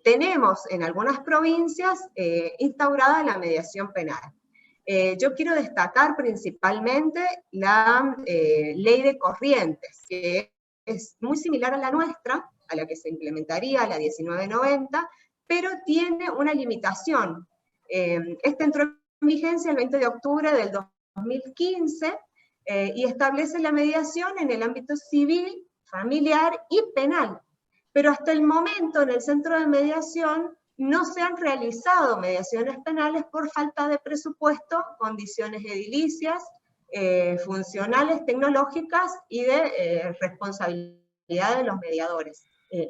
tenemos en algunas provincias instaurada la mediación penal. Yo quiero destacar principalmente la ley de Corrientes, que es muy similar a la nuestra, a la que se implementaría, la 1990, pero tiene una limitación. Esta entró en vigencia el 20 de octubre del 2015, y establece la mediación en el ámbito civil, familiar y penal. Pero hasta el momento en el centro de mediación no se han realizado mediaciones penales por falta de presupuesto, condiciones edilicias, funcionales, tecnológicas y de responsabilidad de los mediadores.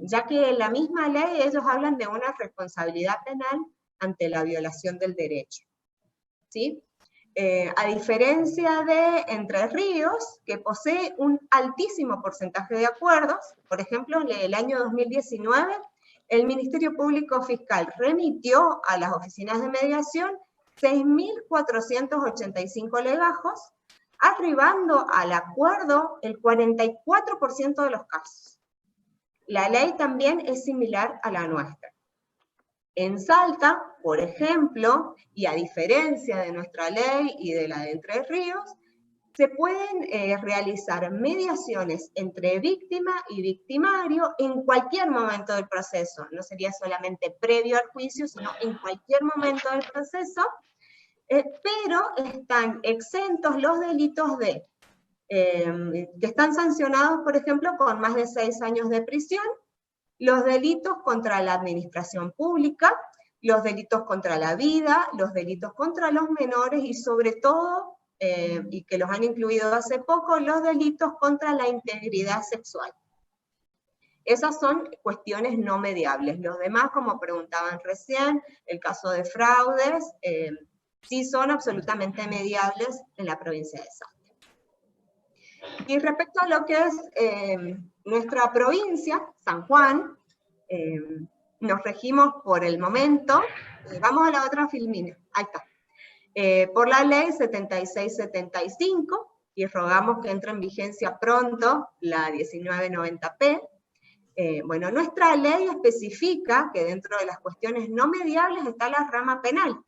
Ya que en la misma ley ellos hablan de una responsabilidad penal ante la violación del derecho. ¿Sí? A diferencia de Entre Ríos, que posee un altísimo porcentaje de acuerdos, por ejemplo, en el año 2019, el Ministerio Público Fiscal remitió a las oficinas de mediación 6.485 legajos, arribando al acuerdo el 44% de los casos. La ley también es similar a la nuestra. En Salta, por ejemplo, y a diferencia de nuestra ley y de la de Entre Ríos, se pueden realizar mediaciones entre víctima y victimario en cualquier momento del proceso. No sería solamente previo al juicio, sino en cualquier momento del proceso, pero están exentos los delitos que están sancionados, por ejemplo, con más de 6 años de prisión, los delitos contra la administración pública, los delitos contra la vida, los delitos contra los menores y sobre todo, y que los han incluido hace poco, los delitos contra la integridad sexual. Esas son cuestiones no mediables. Los demás, como preguntaban recién, el caso de fraudes, sí son absolutamente mediables en la provincia de Salta. Y respecto a lo que es nuestra provincia, San Juan, nos regimos por el momento, vamos a la otra filmina, ahí está, por la ley 7675, y rogamos que entre en vigencia pronto la 1990P. Bueno, nuestra ley especifica que dentro de las cuestiones no mediables está la rama penal,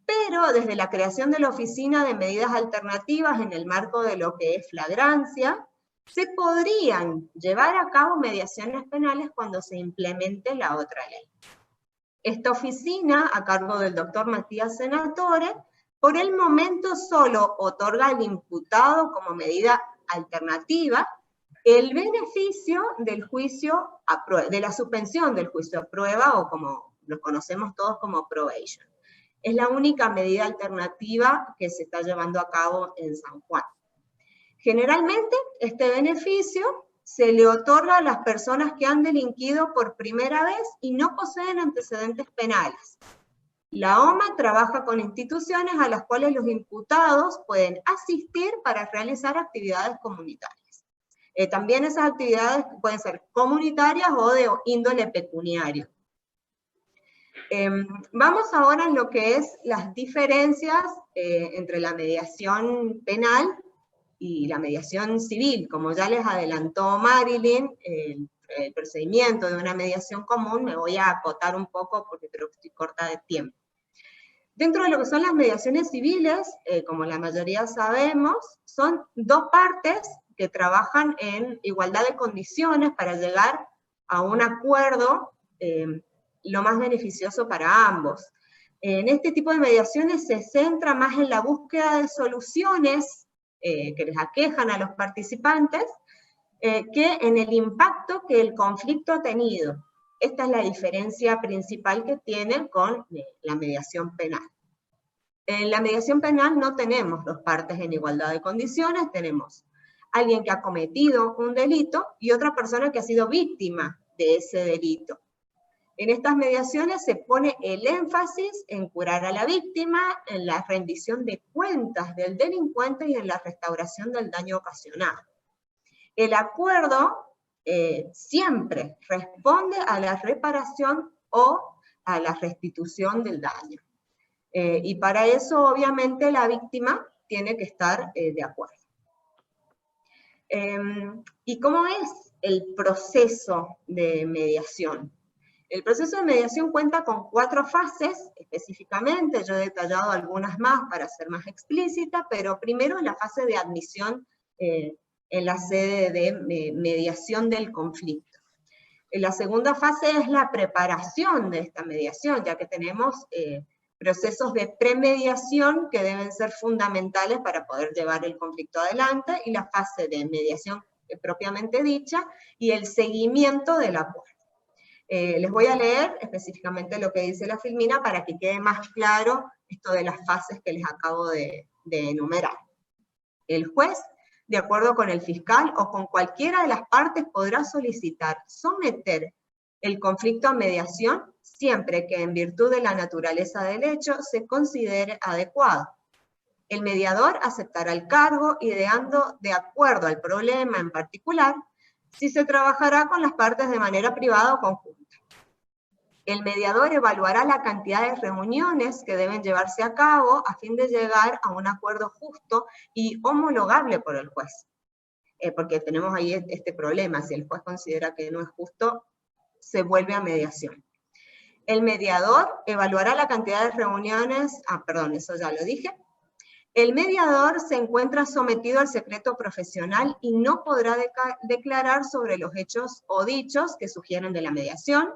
pero desde la creación de la Oficina de Medidas Alternativas en el marco de lo que es flagrancia, se podrían llevar a cabo mediaciones penales cuando se implemente la otra ley. Esta oficina, a cargo del doctor Matías Senatore, por el momento solo otorga al imputado como medida alternativa el beneficio del juicio de la suspensión del juicio a prueba, o como lo conocemos todos como probation. Es la única medida alternativa que se está llevando a cabo en San Juan. Generalmente, este beneficio se le otorga a las personas que han delinquido por primera vez y no poseen antecedentes penales. La OMA trabaja con instituciones a las cuales los imputados pueden asistir para realizar actividades comunitarias. También esas actividades pueden ser comunitarias o de índole pecuniario. Vamos ahora en lo que es las diferencias entre la mediación penal y la mediación civil. Como ya les adelantó Marilyn, el procedimiento de una mediación común, me voy a acotar un poco porque creo que estoy corta de tiempo. Dentro de lo que son las mediaciones civiles, como la mayoría sabemos, son dos partes que trabajan en igualdad de condiciones para llegar a un acuerdo lo más beneficioso para ambos. En este tipo de mediaciones se centra más en la búsqueda de soluciones que les aquejan a los participantes que en el impacto que el conflicto ha tenido. Esta es la diferencia principal que tiene con la mediación penal. En la mediación penal no tenemos dos partes en igualdad de condiciones, tenemos alguien que ha cometido un delito y otra persona que ha sido víctima de ese delito. En estas mediaciones se pone el énfasis en curar a la víctima, en la rendición de cuentas del delincuente y en la restauración del daño ocasionado. El acuerdo siempre responde a la reparación o a la restitución del daño. Y para eso, obviamente, la víctima tiene que estar de acuerdo. ¿Y cómo es el proceso de mediación? El proceso de mediación cuenta con 4 fases, específicamente, yo he detallado algunas más para ser más explícita, pero primero la fase de admisión en la sede de mediación del conflicto. La segunda fase es la preparación de esta mediación, ya que tenemos procesos de premediación que deben ser fundamentales para poder llevar el conflicto adelante, y la fase de mediación propiamente dicha, y el seguimiento del acuerdo. Les voy a leer específicamente lo que dice la filmina para que quede más claro esto de las fases que les acabo de enumerar. El juez, de acuerdo con el fiscal o con cualquiera de las partes, podrá solicitar someter el conflicto a mediación siempre que en virtud de la naturaleza del hecho se considere adecuado. El mediador aceptará el cargo ideando de acuerdo al problema en particular si se trabajará con las partes de manera privada o conjunta. El mediador evaluará la cantidad de reuniones que deben llevarse a cabo a fin de llegar a un acuerdo justo y homologable por el juez. Porque tenemos ahí este problema, si el juez considera que no es justo, se vuelve a mediación. El mediador evaluará la cantidad de reuniones, eso ya lo dije. El mediador se encuentra sometido al secreto profesional y no podrá declarar sobre los hechos o dichos que sugieren de la mediación.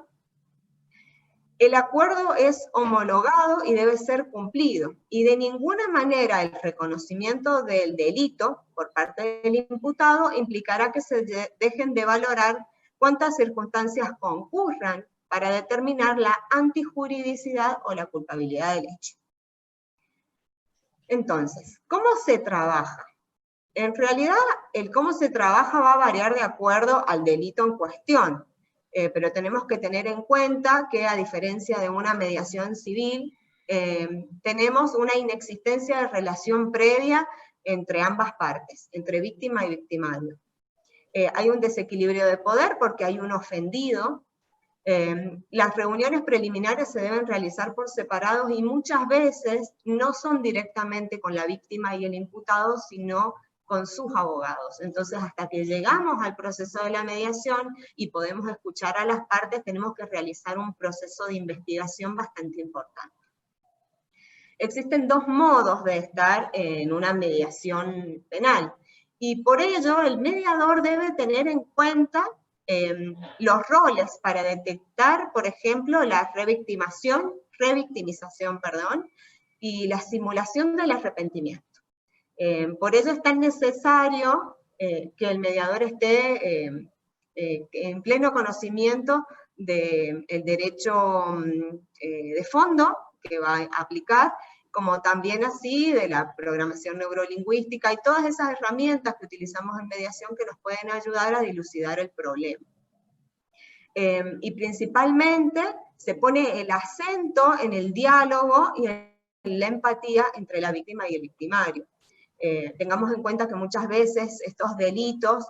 El acuerdo es homologado y debe ser cumplido, y de ninguna manera el reconocimiento del delito por parte del imputado implicará que se dejen de valorar cuántas circunstancias concurran para determinar la antijuridicidad o la culpabilidad del hecho. Entonces, ¿cómo se trabaja? En realidad, el cómo se trabaja va a variar de acuerdo al delito en cuestión, pero tenemos que tener en cuenta que, a diferencia de una mediación civil, tenemos una inexistencia de relación previa entre ambas partes, entre víctima y victimario. Hay un desequilibrio de poder porque hay un ofendido. Las reuniones preliminares se deben realizar por separado y muchas veces no son directamente con la víctima y el imputado, sino con sus abogados. Entonces, hasta que llegamos al proceso de la mediación y podemos escuchar a las partes, tenemos que realizar un proceso de investigación bastante importante. Existen dos modos de estar en una mediación penal, y por ello el mediador debe tener en cuenta los roles para detectar, por ejemplo, la revictimización, y la simulación del arrepentimiento. Por ello es tan necesario que el mediador esté en pleno conocimiento del derecho de fondo que va a aplicar, como también así de la programación neurolingüística y todas esas herramientas que utilizamos en mediación que nos pueden ayudar a dilucidar el problema. Y principalmente se pone el acento en el diálogo y en la empatía entre la víctima y el victimario. Tengamos en cuenta que muchas veces estos delitos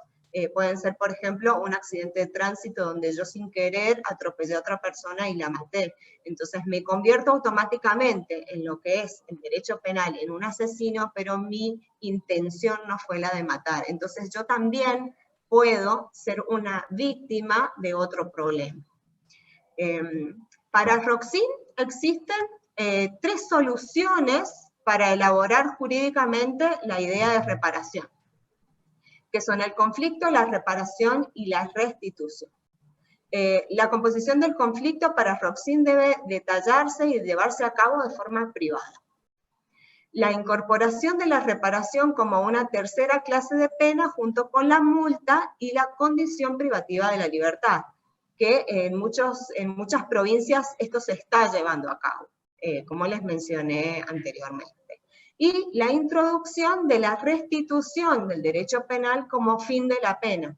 pueden ser, por ejemplo, un accidente de tránsito donde yo sin querer atropellé a otra persona y la maté. Entonces me convierto automáticamente en lo que es el derecho penal, en un asesino, pero mi intención no fue la de matar. Entonces yo también puedo ser una víctima de otro problema. Para Roxin existen 3 soluciones para elaborar jurídicamente la idea de reparación, que son el conflicto, la reparación y la restitución. La composición del conflicto para Roxin debe detallarse y llevarse a cabo de forma privada. La incorporación de la reparación como una tercera clase de pena junto con la multa y la condición privativa de la libertad, que en muchas provincias esto se está llevando a cabo, como les mencioné anteriormente. Y la introducción de la restitución del derecho penal como fin de la pena.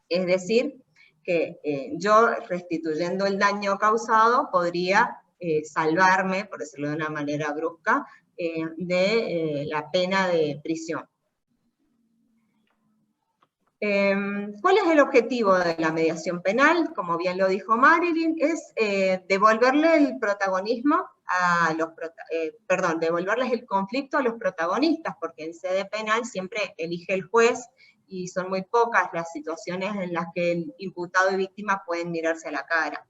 Es decir, que yo restituyendo el daño causado podría salvarme, por decirlo de una manera brusca, de la pena de prisión. ¿Cuál es el objetivo de la mediación penal? Como bien lo dijo Marilyn, es devolverle el protagonismo a los, devolverles el conflicto a los protagonistas, porque en sede penal siempre elige el juez y son muy pocas las situaciones en las que el imputado y víctima pueden mirarse a la cara.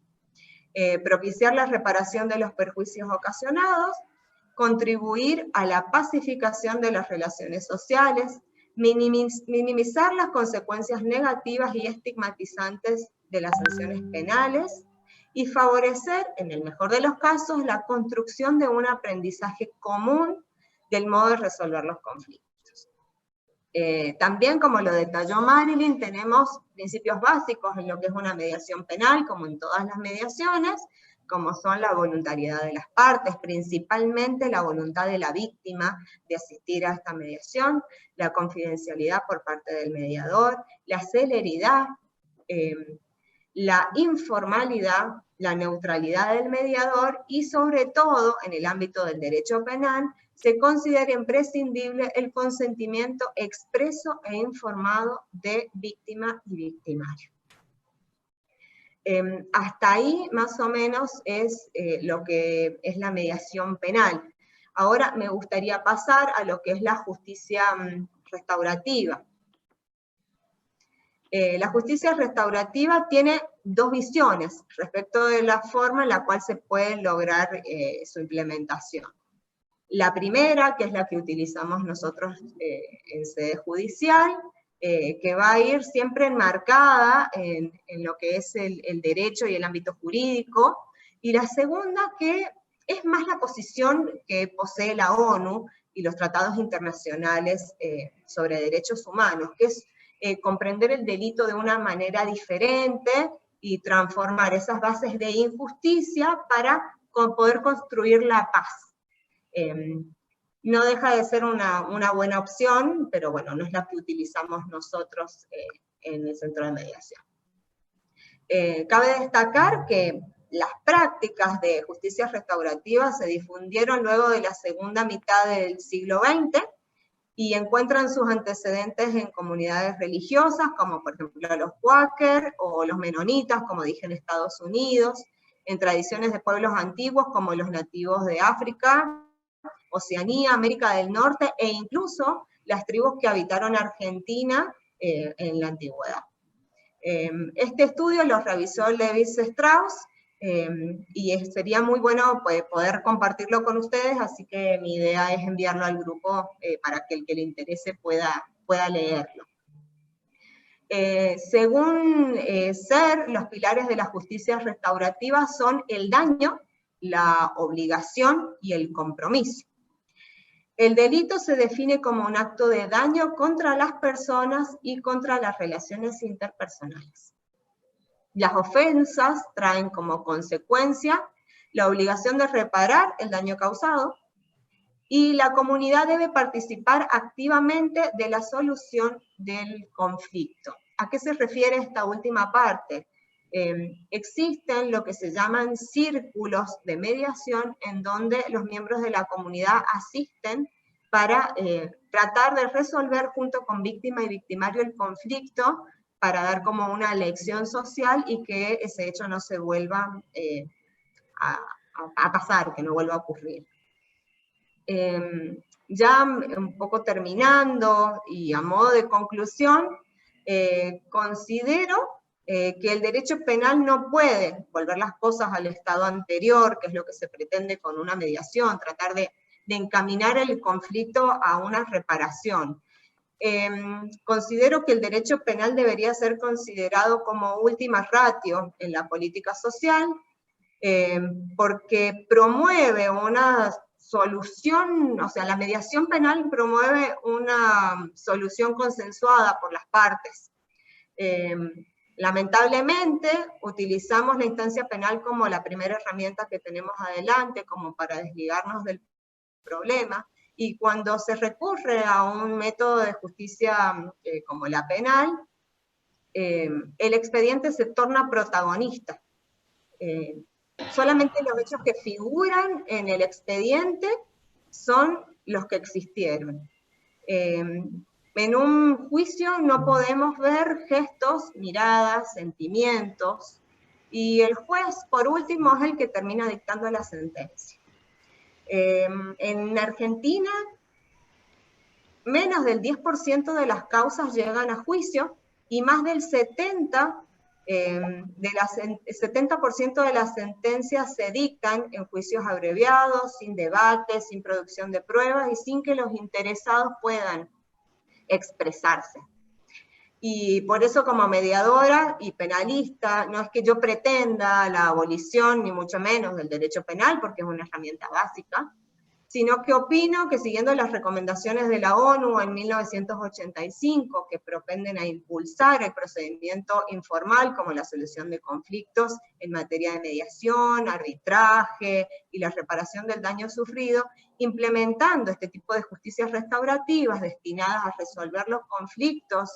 Propiciar la reparación de los perjuicios ocasionados, contribuir a la pacificación de las relaciones sociales, minimizar las consecuencias negativas y estigmatizantes de las sanciones penales, y favorecer, en el mejor de los casos, la construcción de un aprendizaje común del modo de resolver los conflictos. También, como lo detalló Marilyn, tenemos principios básicos en lo que es una mediación penal, como en todas las mediaciones, como son la voluntariedad de las partes, principalmente la voluntad de la víctima de asistir a esta mediación, la confidencialidad por parte del mediador, la celeridad, la informalidad, la neutralidad del mediador y, sobre todo, en el ámbito del derecho penal, se considera imprescindible el consentimiento expreso e informado de víctima y victimario. Hasta ahí, más o menos, es lo que es la mediación penal. Ahora me gustaría pasar a lo que es la justicia restaurativa. La justicia restaurativa tiene 2 visiones respecto de la forma en la cual se puede lograr su implementación. La primera, que es la que utilizamos nosotros en sede judicial, que va a ir siempre enmarcada en lo que es el derecho y el ámbito jurídico, y la segunda, que es más la posición que posee la ONU y los tratados internacionales sobre derechos humanos, que es comprender el delito de una manera diferente y transformar esas bases de injusticia para poder construir la paz. no deja de ser una buena opción, pero bueno, no es la que utilizamos nosotros en el centro de mediación. Cabe destacar que las prácticas de justicia restaurativa se difundieron luego de la segunda mitad del siglo XX y encuentran sus antecedentes en comunidades religiosas, como por ejemplo los Quaker o los menonitas, como dije, en Estados Unidos, en tradiciones de pueblos antiguos como los nativos de África, Oceanía, América del Norte, e incluso las tribus que habitaron Argentina en la antigüedad. Este estudio lo realizó Lewis-Strauss, y sería muy bueno poder compartirlo con ustedes, así que mi idea es enviarlo al grupo para que el que le interese pueda leerlo. Según Ser, los pilares de la justicia restaurativa son el daño, la obligación y el compromiso. El delito se define como un acto de daño contra las personas y contra las relaciones interpersonales. Las ofensas traen como consecuencia la obligación de reparar el daño causado, y la comunidad debe participar activamente de la solución del conflicto. ¿A qué se refiere esta última parte? Existen lo que se llaman círculos de mediación en donde los miembros de la comunidad asisten para tratar de resolver junto con víctima y victimario el conflicto, para dar como una lección social y que ese hecho no se vuelva a pasar, que no vuelva a ocurrir. Ya un poco terminando y a modo de conclusión, considero que el derecho penal no puede volver las cosas al estado anterior, que es lo que se pretende con una mediación, tratar de encaminar el conflicto a una reparación. Considero que el derecho penal debería ser considerado como última ratio en la política social, porque promueve una solución, o sea, la mediación penal promueve una solución consensuada por las partes. Lamentablemente, utilizamos la instancia penal como la primera herramienta que tenemos adelante, como para desligarnos del problema, y cuando se recurre a un método de justicia como la penal, el expediente se torna protagonista. Solamente los hechos que figuran en el expediente son los que existieron. En un juicio no podemos ver gestos, miradas, sentimientos, y el juez, por último, es el que termina dictando la sentencia. En Argentina, menos del 10% de las causas llegan a juicio, y más del 70% de las sentencias se dictan en juicios abreviados, sin debate, sin producción de pruebas y sin que los interesados puedan expresarse. Y por eso, como mediadora y penalista, no es que yo pretenda la abolición, ni mucho menos, del derecho penal, porque es una herramienta básica, sino que opino que, siguiendo las recomendaciones de la ONU en 1985, que propenden a impulsar el procedimiento informal como la solución de conflictos en materia de mediación, arbitraje y la reparación del daño sufrido, implementando este tipo de justicias restaurativas destinadas a resolver los conflictos,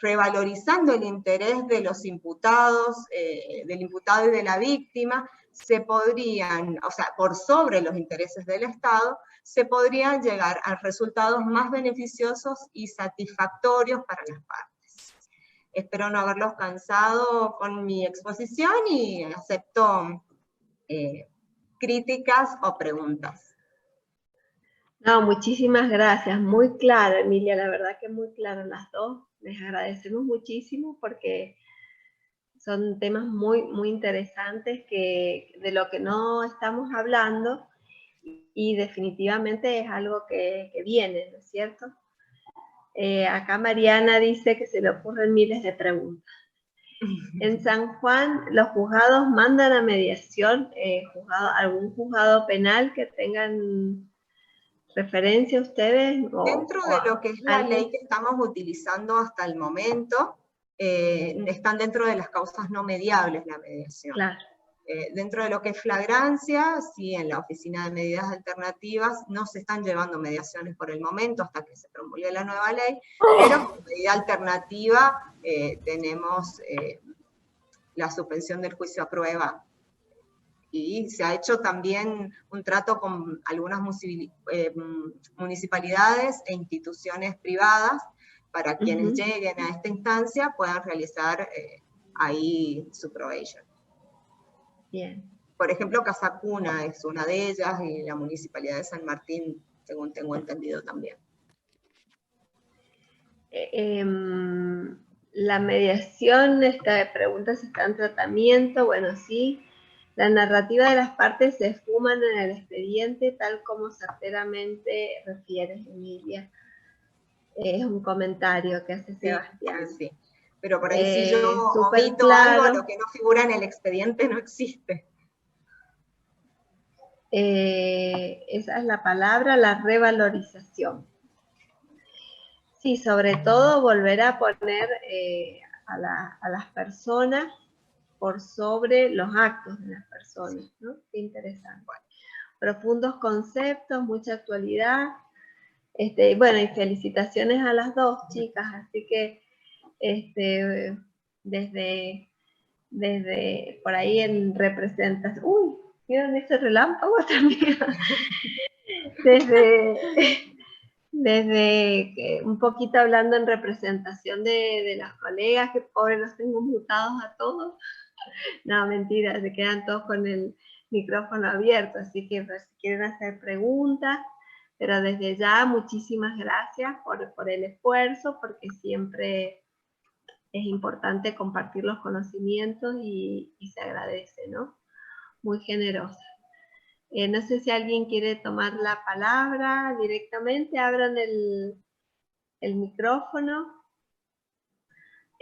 revalorizando el interés de los imputados, del imputado y de la víctima, se podrían, o sea, por sobre los intereses del Estado, se podrían llegar a resultados más beneficiosos y satisfactorios para las partes. Espero no haberlos cansado con mi exposición y acepto críticas o preguntas. No, muchísimas gracias, muy claro, Emilia, la verdad que muy claro las dos. Les agradecemos muchísimo porque son temas muy, muy interesantes de lo que no estamos hablando, y definitivamente es algo que viene, ¿no es cierto? Acá Mariana dice que se le ocurren miles de preguntas. En San Juan, ¿los juzgados mandan a mediación? ¿Algún juzgado penal que tengan referencia ustedes? Dentro de lo que es la ley que estamos utilizando hasta el momento, están dentro de las causas no mediables la mediación. Claro. Dentro de lo que es flagrancia, sí, en la Oficina de Medidas Alternativas no se están llevando mediaciones por el momento hasta que se promulgue la nueva ley, pero como medida alternativa tenemos la suspensión del juicio a prueba. Y se ha hecho también un trato con algunas municipalidades e instituciones privadas para quienes lleguen a esta instancia puedan realizar ahí su probation. Bien. Por ejemplo, Casa Cuna es una de ellas, y la Municipalidad de San Martín, según tengo entendido también. La mediación, esta pregunta si está en tratamiento, bueno, sí. La narrativa de las partes se esfuman en el expediente, tal como certeramente refiere Emilia. Es un comentario que hace Sebastián. Sí. Pero por ahí si yo súper omito claro. algo, lo que no figura en el expediente no existe. Esa es la palabra, la revalorización. Sí, sobre todo volver a poner a las personas por sobre los actos de las personas, ¿no? Qué interesante. Profundos conceptos, mucha actualidad. Bueno, y felicitaciones a las dos chicas, así que desde por ahí en representación, uy, ¿vieron ese relámpago también? desde un poquito hablando en representación de las colegas, que pobres los tengo mutados a todos. No, mentira, se quedan todos con el micrófono abierto, así que pues, si quieren hacer preguntas, pero desde ya muchísimas gracias por el esfuerzo, porque siempre es importante compartir los conocimientos y se agradece, ¿no? Muy generosa. No sé si alguien quiere tomar la palabra directamente, abran el micrófono.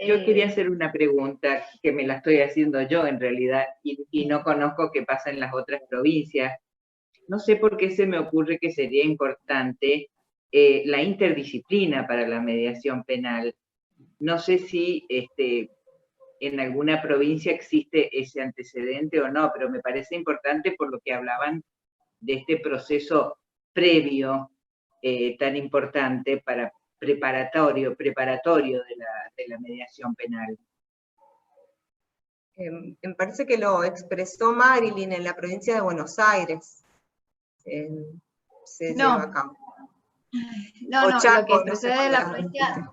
Yo quería hacer una pregunta que me la estoy haciendo yo en realidad y no conozco qué pasa en las otras provincias. No sé por qué se me ocurre que sería importante la interdisciplina para la mediación penal. No sé si en alguna provincia existe ese antecedente o no, pero me parece importante por lo que hablaban de este proceso previo tan importante para preparatorio de la mediación penal. Me parece que lo expresó Marilyn en la provincia de Buenos Aires. Se lleva a cabo. No, o no, Chaco, lo que expresé no sé de la cuál provincia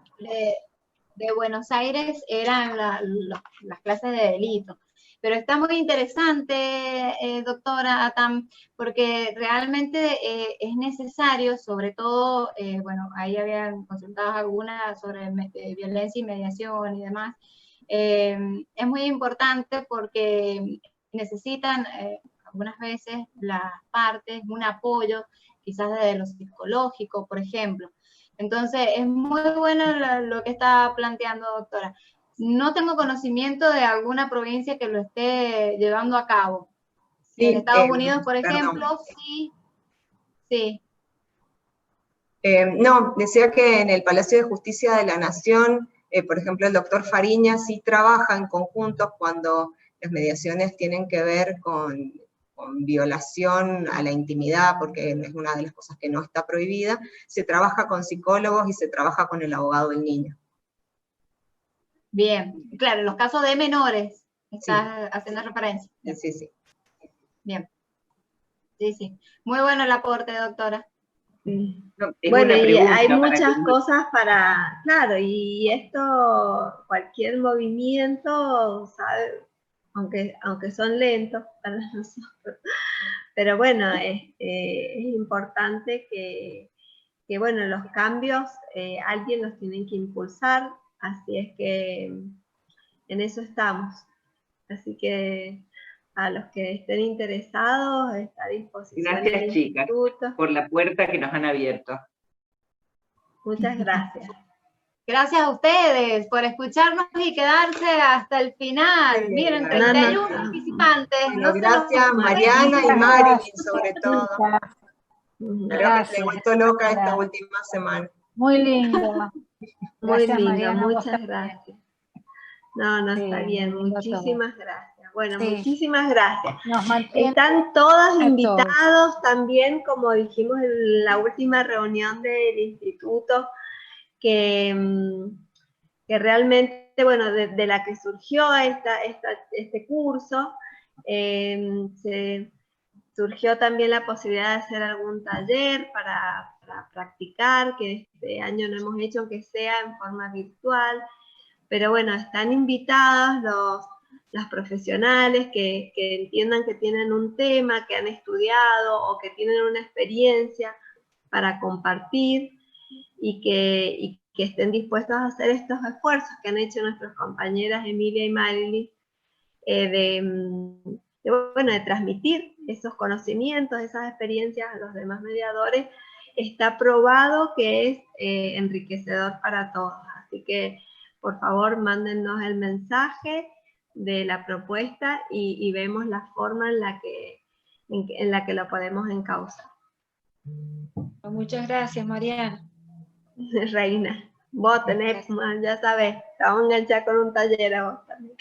de Buenos Aires eran las clases de delito. Pero está muy interesante, doctora Atam, porque realmente es necesario, sobre todo, bueno, ahí habían consultado algunas sobre violencia y mediación y demás. Es muy importante porque necesitan algunas veces las partes un apoyo, quizás desde lo psicológico, por ejemplo. Entonces, es muy bueno lo que está planteando, doctora. No tengo conocimiento de alguna provincia que lo esté llevando a cabo. Sí, en Estados Unidos, por ejemplo, sí. No, decía que en el Palacio de Justicia de la Nación, por ejemplo, el doctor Fariña sí trabaja en conjunto cuando las mediaciones tienen que ver con violación a la intimidad, porque es una de las cosas que no está prohibida. Se trabaja con psicólogos y se trabaja con el abogado del niño. Bien, claro, en los casos de menores, estás haciendo referencia. Sí, sí. Bien. Sí, sí. Muy bueno el aporte, doctora. Sí. No, bueno, y hay muchas cosas para, claro, y esto, cualquier movimiento, ¿sabe? Aunque son lentos para nosotros, pero bueno, es importante que, bueno, los cambios alguien los tiene que impulsar, así es que en eso estamos. Así que a los que estén interesados, está a disposición. Gracias, chicas, por la puerta que nos han abierto. Muchas gracias. Gracias a ustedes por escucharnos y quedarse hasta el final. Miren, 31 participantes. Bueno, gracias Mariana y Marilyn sobre todo. Creo que se he vuelto loca esta última semana. Muy lindo. Muy lindo, muchas gracias. No, está bien, muchísimas gracias. Bueno, Sí. muchísimas gracias. Nos mantiene Están todos a invitados también, como dijimos en la última reunión del instituto, que realmente, bueno, de la que surgió este curso, surgió también la posibilidad de hacer algún taller para practicar, que este año no hemos hecho, aunque sea en forma virtual. Pero bueno, están invitados los profesionales que entiendan que tienen un tema, que han estudiado o que tienen una experiencia para compartir y que estén dispuestos a hacer estos esfuerzos que han hecho nuestras compañeras Emilia y Marilyn de transmitir esos conocimientos, esas experiencias a los demás mediadores. Está probado que es enriquecedor para todos. Así que, por favor, mándennos el mensaje de la propuesta y vemos la forma en la que lo podemos encauzar. Muchas gracias, Mariana. Reina, vos tenés, ya sabés, estamos enganchados con un taller a vos también.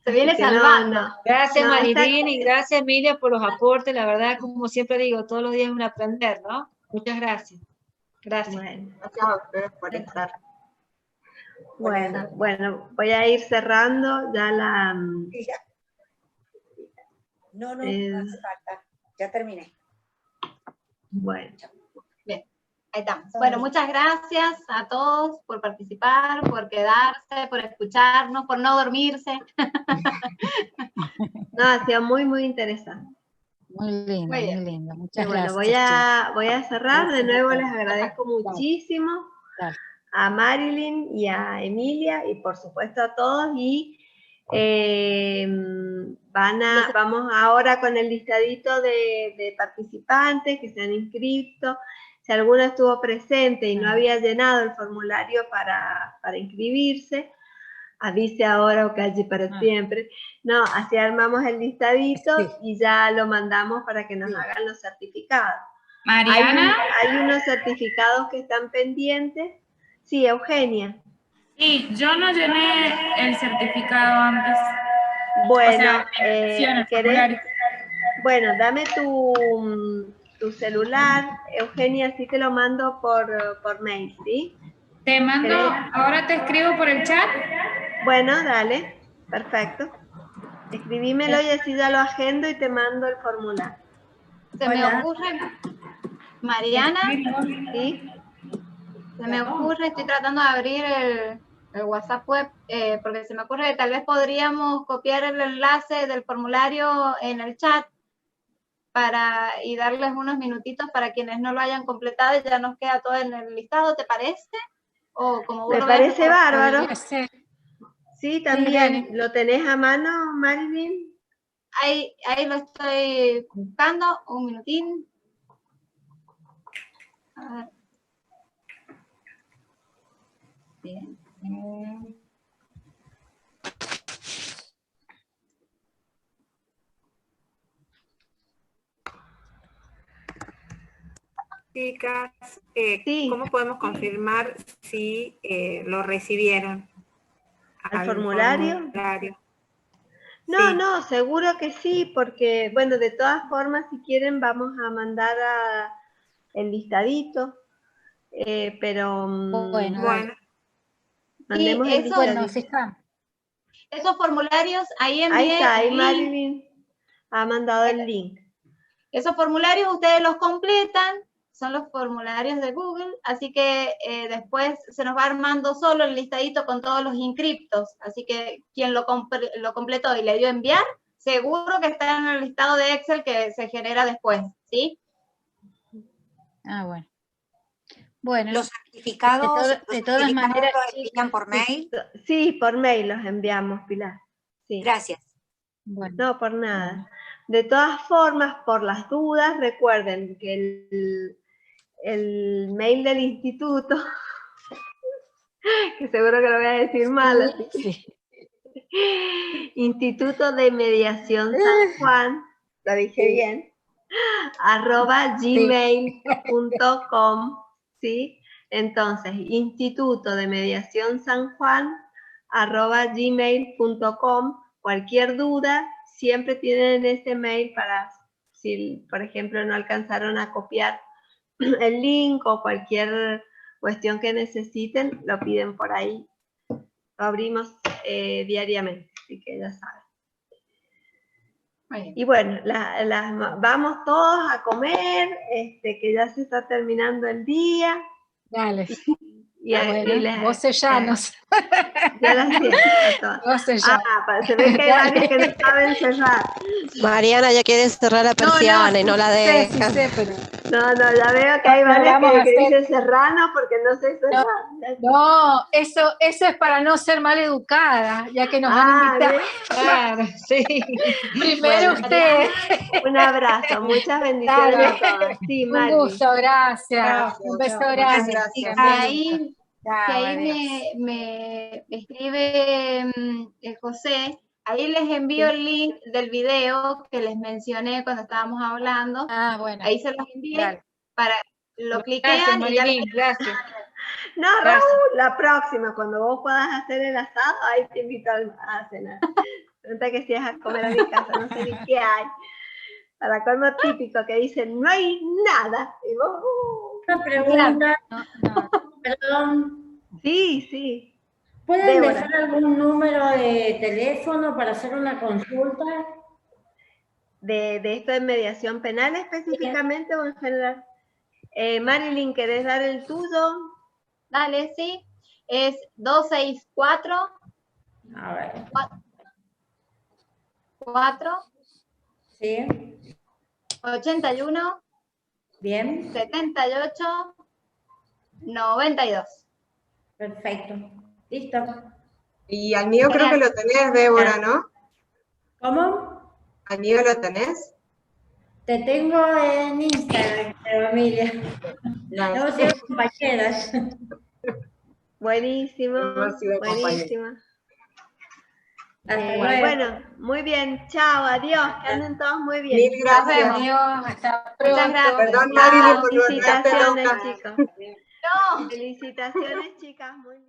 Se viene salvando. Gracias, Marilyn, y gracias, Emilia, por los aportes. La verdad, como siempre digo, todos los días es un aprender, ¿no? Muchas gracias. Gracias. Bueno, Gracias a ustedes por estar. Bueno, voy a ir cerrando ya la... Sí, ya. No hace falta. Ya terminé. Bueno. Bien, ahí estamos. Bueno, muchas gracias a todos por participar, por quedarse, por escucharnos, por no dormirse. No, ha sido muy, muy interesante. Muy lindo, muy lindo. Muchas Bueno, gracias. voy a cerrar. De nuevo les agradezco muchísimo a Marilyn y a Emilia y por supuesto a todos. Y vamos ahora con el listadito de participantes que se han inscrito. Si alguno estuvo presente y no había llenado el formulario para inscribirse, avise ahora o calle para siempre. No, así armamos el listadito y ya lo mandamos para que nos hagan los certificados. Mariana. Hay unos certificados que están pendientes. Sí, Eugenia. Sí, yo no llené el certificado antes. Bueno, o sea, ¿querés? Bueno, dame tu celular, Eugenia, así te lo mando por mail, ¿sí? Te mando, ahora te escribo por el chat. Bueno, dale, perfecto. Escribímelo y así ya lo agendo y te mando el formulario. Se me ocurre, Mariana, ¿sí? Se me ocurre, estoy tratando de abrir el WhatsApp web, porque se me ocurre que tal vez podríamos copiar el enlace del formulario en el chat y darles unos minutitos para quienes no lo hayan completado y ya nos queda todo en el listado, ¿te parece? O como Me parece bárbaro. Sí, también. Sí, ¿Lo tenés a mano, Marilyn? Ahí lo estoy buscando, un minutín. A ver. Bien. Chicas, ¿cómo podemos confirmar si lo recibieron? ¿Al formulario? No, seguro que sí, porque, bueno, de todas formas, si quieren, vamos a mandar el listadito, pero... Bueno. Mandemos el listadito. Bueno, sí está. Esos formularios, ahí envié... Ahí está, ahí Marilyn ha mandado el link. Esos formularios ustedes los completan, son los formularios de Google, así que después se nos va armando solo el listadito con todos los inscriptos, así que quien lo completó y le dio enviar, seguro que está en el listado de Excel que se genera después, ¿sí? Bueno. Bueno. ¿Los certificados, de todas maneras, los envían por mail? Sí, por mail los enviamos, Pilar. Sí. Gracias. Bueno. No, por nada. De todas formas, por las dudas, recuerden que el mail del instituto, que seguro que lo voy a decir mal, Instituto de Mediación San Juan, lo dije bien, @gmail.com, ¿sí? Entonces, Instituto de Mediación San Juan, @gmail.com, Cualquier duda, siempre tienen ese mail para, si por ejemplo no alcanzaron a copiar el link o cualquier cuestión que necesiten, lo piden por ahí. Lo abrimos diariamente, así que ya saben. Y bueno, vamos todos a comer, que ya se está terminando el día. Dale. Y vocellanos. Ya las siento a todas. Se ve que hay varios que no saben cerrar. Mariana ya quiere cerrar la persiana y no la deja. Sí, pero... No, ya veo que hay varios que dicen serrano porque no sé cerrar. No, eso es para no ser mal educada, ya que nos han invitado. Claro, sí. Primero usted. Un abrazo, muchas bendiciones a todos. Sí, un gusto, gracias. Un beso grande. Ahí me escribe José, ahí les envío el link del video que les mencioné cuando estábamos hablando. Bueno. Ahí se los envié. Claro. Para lo cliquean y ya gracias. No, Raúl, la próxima, cuando vos puedas hacer el asado, ahí te invito a cenar. Pregunta que si es a comer a mi casa, no sé ni qué hay. Para colmo típico que dicen, no hay nada. Y vos, Una pregunta, perdón. Sí. ¿Pueden dejar algún número de teléfono para hacer una consulta? ¿De esto de mediación penal específicamente o en general? Marilyn, ¿querés dar el tuyo? Dale, sí. Es 264. A ver. 4. Sí. 81. Bien. 78. 92. Perfecto. Listo. Y al mío creo que lo tenés, Débora, ¿no? ¿Cómo? ¿Al mío lo tenés? Te tengo en Instagram, Emilia. Hemos sido compañeras. Buenísimo. Bueno, muy bien. Chao, adiós. Que anden todos muy bien. Mil gracias. Adiós, hasta pronto. Muchas gracias. Perdón, Marilyn, por felicitaciones, loca. chicos. Felicitaciones, chicas. Muy bien.